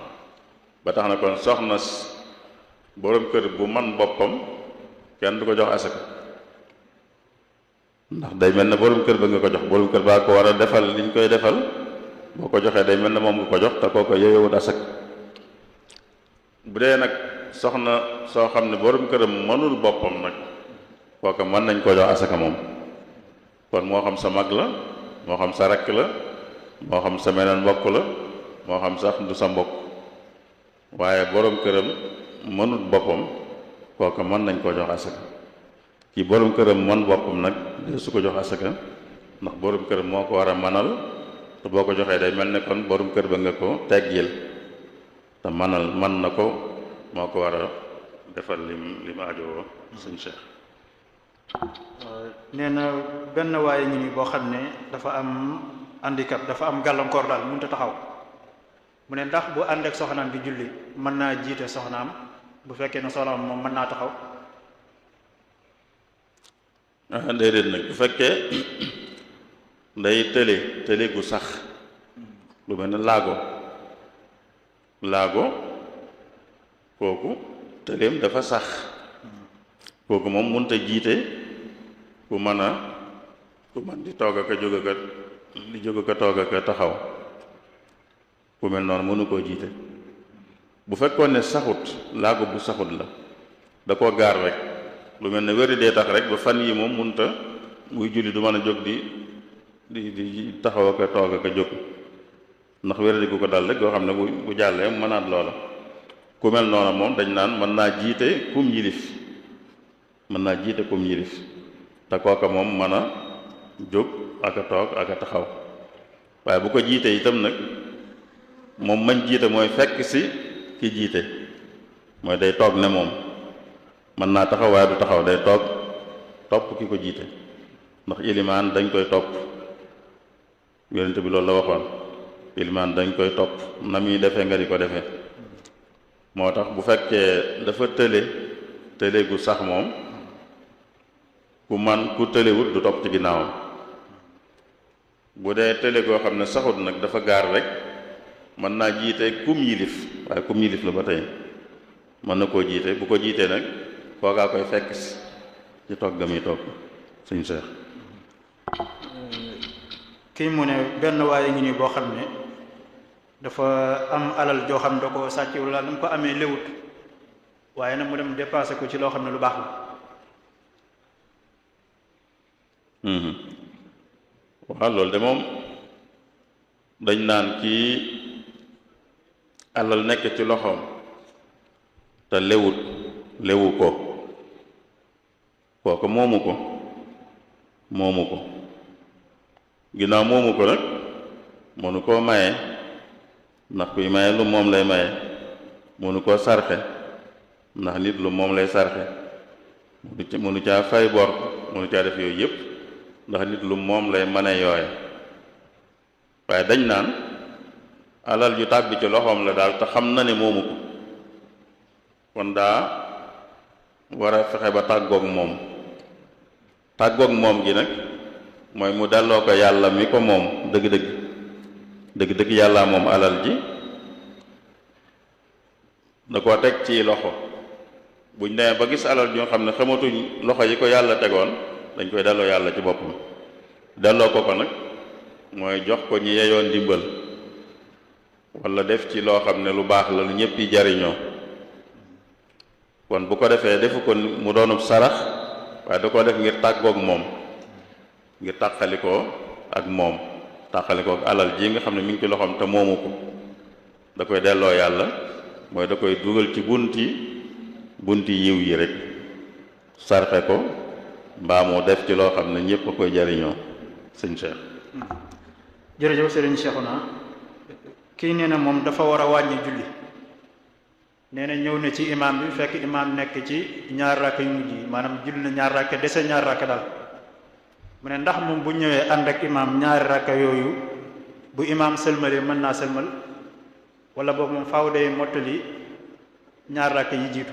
ba tax na kon soxna borom kër bu man boppam kenn du ko jox asaka ndax day mel ne borom kër ba nga ko jox borom kër baa ko war a defal liñ koy defal boo ko joxee day mel ne moom nga ko jox te kooko yeyowut asaka. bu dee nag soxna soo xam ne borom këram mënul boppam nag kooka mën nañ koo jox asaka moom. kon moo xam sa mag la moo xam sa rakk la moo xam sa meneen mbokk la moo xam sax du sa mbokk waaye borom këram mënul boppam kooka mën nañ koo jox asaka. kii borom këram mën boppam nag de su ko jox asaka ndax borom këram moo ko war a manal te boo ko joxee day mel ne kon borom kër ba nga ko teggil te man na ko moo ko war a defal lim aajowoo suñ Cheikh. nee na benn waaye ngi nii boo xam ne dafa am handicap dafa am gàllankoor daal mënut a taxaw mu ne ndax bu ànd ak soxnaam di julli mën naa jiite soxnaam bu fekkee ne soxnaam moom mën naa taxaw. déedéet nag bu fekkee day tële gu sax lu mel ne laago kooku tëleem dafa sax kooku moom mënut a jiite ku mën di toog ak a jóg ak di jóg ak a toog ak a taxaw ku mel noonu mënu koo jiite. bu fekkoon ne saxut laago bu saxut la da koo gaar rek lu mel ne wéri dee tax rek ba fan yi moom mënut a muy julli du mën a jóg di taxaw ak a toog ak a jóg ndax wéri gu ko dal rek goo xam ne bu jàllee mënaat loola. ku mel noonu moom dañ naan mën naa jiite kum yilif te kooka moom mën a jóg ak a toog ak a taxaw waaye bu ko jiite itam nag moom mañ jiite mooy fekk si ki jiite mooy day toog ne moom mën naa taxaw waaye du taxaw day topp ki ko jiite ndax ilimaan dañ koy topp yonent bi loolu la waxoon ilimaan dañ koy topp na muy defee nga di ko defee moo tax bu fekkee dafa tële gu sax moom ku tëlewut du topp ci ginnaawam bu dee tële goo xam ne saxut nag dafa gaar rek mën naa jiite kum yilif waaye kum yilif la ba tey mën na koo jiite bu ko jiitee nag kookaa koy fekk ci toog ga muy toog suñu Seex. kii mu ne benn waaye ngi nii boo xam ne dafa am alal joo xam ne da ko sàcc wala nu mu ko amee léwut waaye nag mu dem dépassé ko ci loo xam ne lu baax la. waaw loolu de moom dañ naan kii alal nekk ci loxoom te lewu ko kooku moomu ko ginnaaw moomu ko nag mënu koo maye ndax kuy maye lu moom lay maye mënu koo sarxe ndax nit lu moom lay sarxe mënu caa fay bor mënu caa def yooyu yépp ndax nit lu moom lay mane yooye waaye dañ naan alal ju tàbbi ci loxoom la daal te xam na ne moomu ko kon daa war a fexe ba tàggoog moom gi nag mooy mu delloo ko yàlla mi ko moom dëgg-dëgg yàlla moom alal ji da koo teg ci loxo buñ demee ba gis alal joo xam ne xamatuñ loxo yi ko yàlla tegoon dañ koy delloo yàlla ci boppam delloo ko nag mooy jox ko ñi yeyoon ndimbal wala def ci loo xam ne lu baax la lu ñëpp yi jariñoo kon bu ko defee defu ko mu doonub sarax waaye da koo def ngir tàggoog moom ngir tàqalikoo ak moom tàqalikoo ak alal ji nga xam ne mi ngi ci loxoom te moomu ko da koy delloo yàlla mooy da koy dugal ci bunti yiw yi rek sarxe ko mbaa mu def ci loo xam ne ñëpp a koy jariñoo sëñ Cheikh. jërëjëf sëriñ Cheikhouna kii nee na moom dafa war a wàññi julli nee na ñëw na ci imaam bi fekk imaam nekk ci ñaar rakk yu mujj yi maanaam julli na ñaar rakk dese ñaar rakk daal mu ne ndax moom bu ñëwee ànd ak imaam ñaari rakk yooyu bu imaam sëlmalee mën naa sëlmal wala boobu moom faaw day mottali ñaar rakk yi jiitu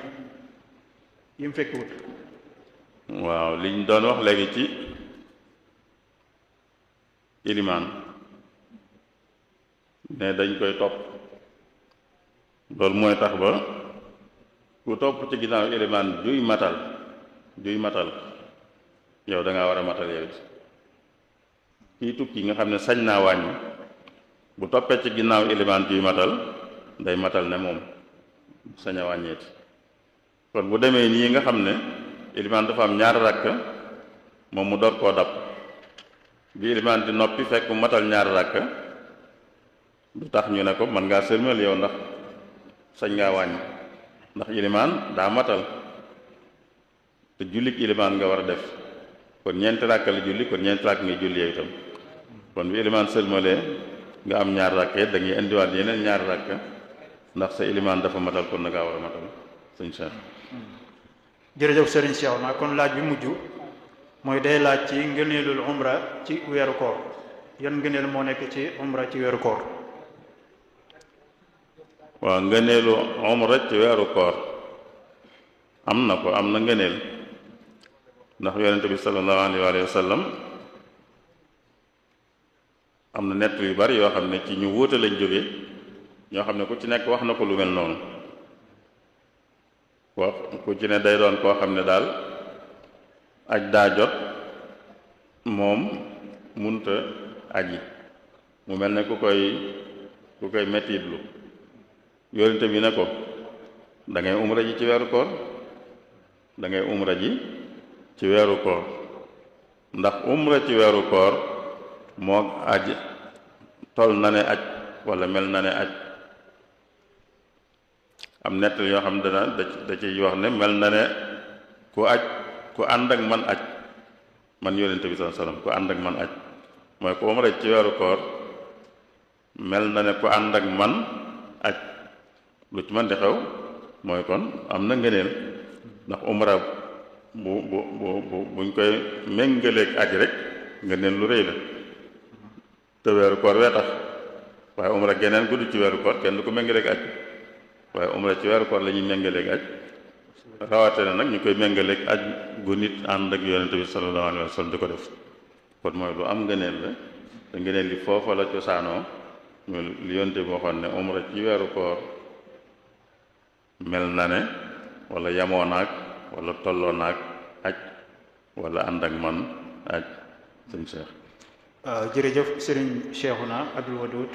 yi mu fekk wut. waaw liñ doon wax léegi ci ilimaan ne dañ koy topp loolu mooy tax ba ku topp ci ginnaaw ilimaan juy matal yow da ngaa war a matal yow it kii tukki nga xam ne sañ naa wàññi bu toppee ci ginnaaw ilimaan juy matal day matal ne moom sañ a wàññeeti kon bu demee nii nga xam ne ilimaan dafa am ñaari rakk moom mu door koo dab bi ilimaan di noppi fekk mu matal ñaari rakk du tax ñu ne ko mën ngaa sëlmal yow ndax sañ ngaa wàññi ndax ilimaan daa matal te jullik ilimaan nga war a def kon ñeenti rakk la julli kon ñeenti rakk nga julli yow itam kon bi ilimaan sëlmalee nga am ñaari rakk it da ngay indiwaat yeneen ñaari rakk ndax sa ilimaan dafa matal kon na ngaa war a matal sëñ Cheikh. jërëjëf sëriñ Cheikhouna kon laaj bi mujj mooy day laaj ci ngëneelul umra ci weeru koor yan ngëneel moo nekk ci umra ci weeru koor. waaw ngëneelu umra ci weeru koor am na ngëneel ndax yonente bi sallallahu alayhi wa sallam am na nett yu bari yoo xam ne ci ñu wuute lañ jóge ñoo xam ne ku ci nekk wax na ko lu mel noonu wax ku ci ne day doon koo xam ne daal aj daa jot moom munta aji mu mel ne ku koy mettitlu yonente bi ne ko da ngay umra ji ci weeru koor ndax umra ci weeru koor moo aj tol na ne aj wala mel na ne aj am nett yoo xam ne da ciy wax ne mel na ne ku ànd ak man aj man yonente bi sallallahu alayhi wasallam ku ànd ak man aj mooy ku umra ci weeru koor mel na ne ku ànd ak man aj lu ci man di xew mooy kon am na ngëneel ndax umra buñ koy méngaleeg aj rek ngëneel lu rëy la te weeru koor wee tax waaye umra geneen gudd ci weeru koor kenn du ko méngaleeg aj waaye umra ci weeru koor la ñuy méngaleeg aj rawate na nag ñu koy méngaleeg aj gu nit ànd ak yonente bi sallallahu alayhi wa sallam di ko def kon mooy lu am ngëneel la te ngëneel li foofa la cosaanoo mooy li yonente bi waxoon ne umra ci weeru koor mel na ne wala yamoo naag wala tolloo naag aj wala ànd ak man aj sëñ Cheikh. waaw jërëjëf sëriñ Cheikhouna Abdul Wadud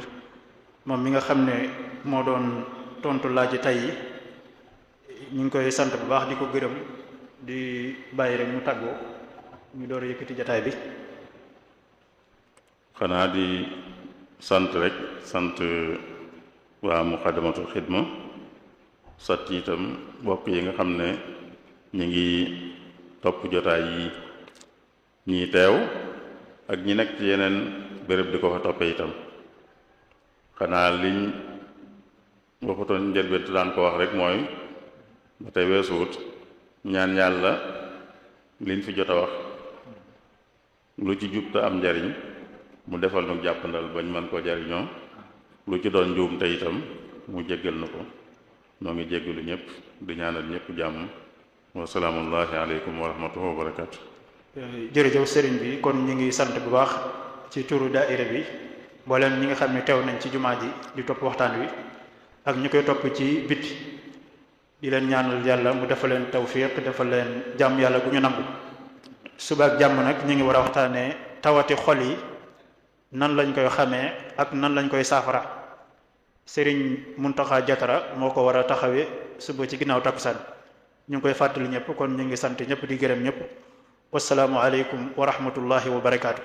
moom mi nga xam ne moo doon tontu laaj tey yi ñu ngi koy sant bu baax di ko gërëm di bàyyi rek mu tàggoo ñu door a yëkkati jataay bi. xanaa di sant rek sant waa Muqaddamatul Xidma sat itam mbokk yi nga xam ne ñu ngi topp jotaay yi ñii teew ak ñi nekk ci yeneen béréb di ko fa toppee itam xanaa liñ waxutoon njëlbéen te daan ko wax rek mooy ba tey weesuwut ñaan yàlla liñ fi jot a wax lu ci jub te am njariñ mu defal nu jàppandal bañ mën koo jariñoo lu ci doon njuum te itam mu jéggal na ko noo ngi jéggalu ñëpp di ñaanal ñëpp jàmm wa salaamullahi aleykum wa rahmatullahi wa barakaatu. jërëjëf sëriñ bi kon ñu ngi sant bu baax ci turu daaira bi mboolem ñi nga xam ne teew nañ ci jumaa ji di topp waxtaan wi ak ñu koy topp ci biti di leen ñaanal yàlla mu defal leen tawfiq defal leen jàmm yàlla gu ñu nangu. suba ak jàmm nag ñu ngi war a waxtaanee tawati xol yi nan lañ koy xamee ak nan lañ koy saafara sëriñ Muntaxa Jatara moo ko war a taxawee suba ci ginnaaw takkusaan ñu ngi koy fàttali ñëpp kon ñu ngi sant ñëpp di gërëm ñëpp wasalaamu aleykum wa rahmatullahi wa barakaatu.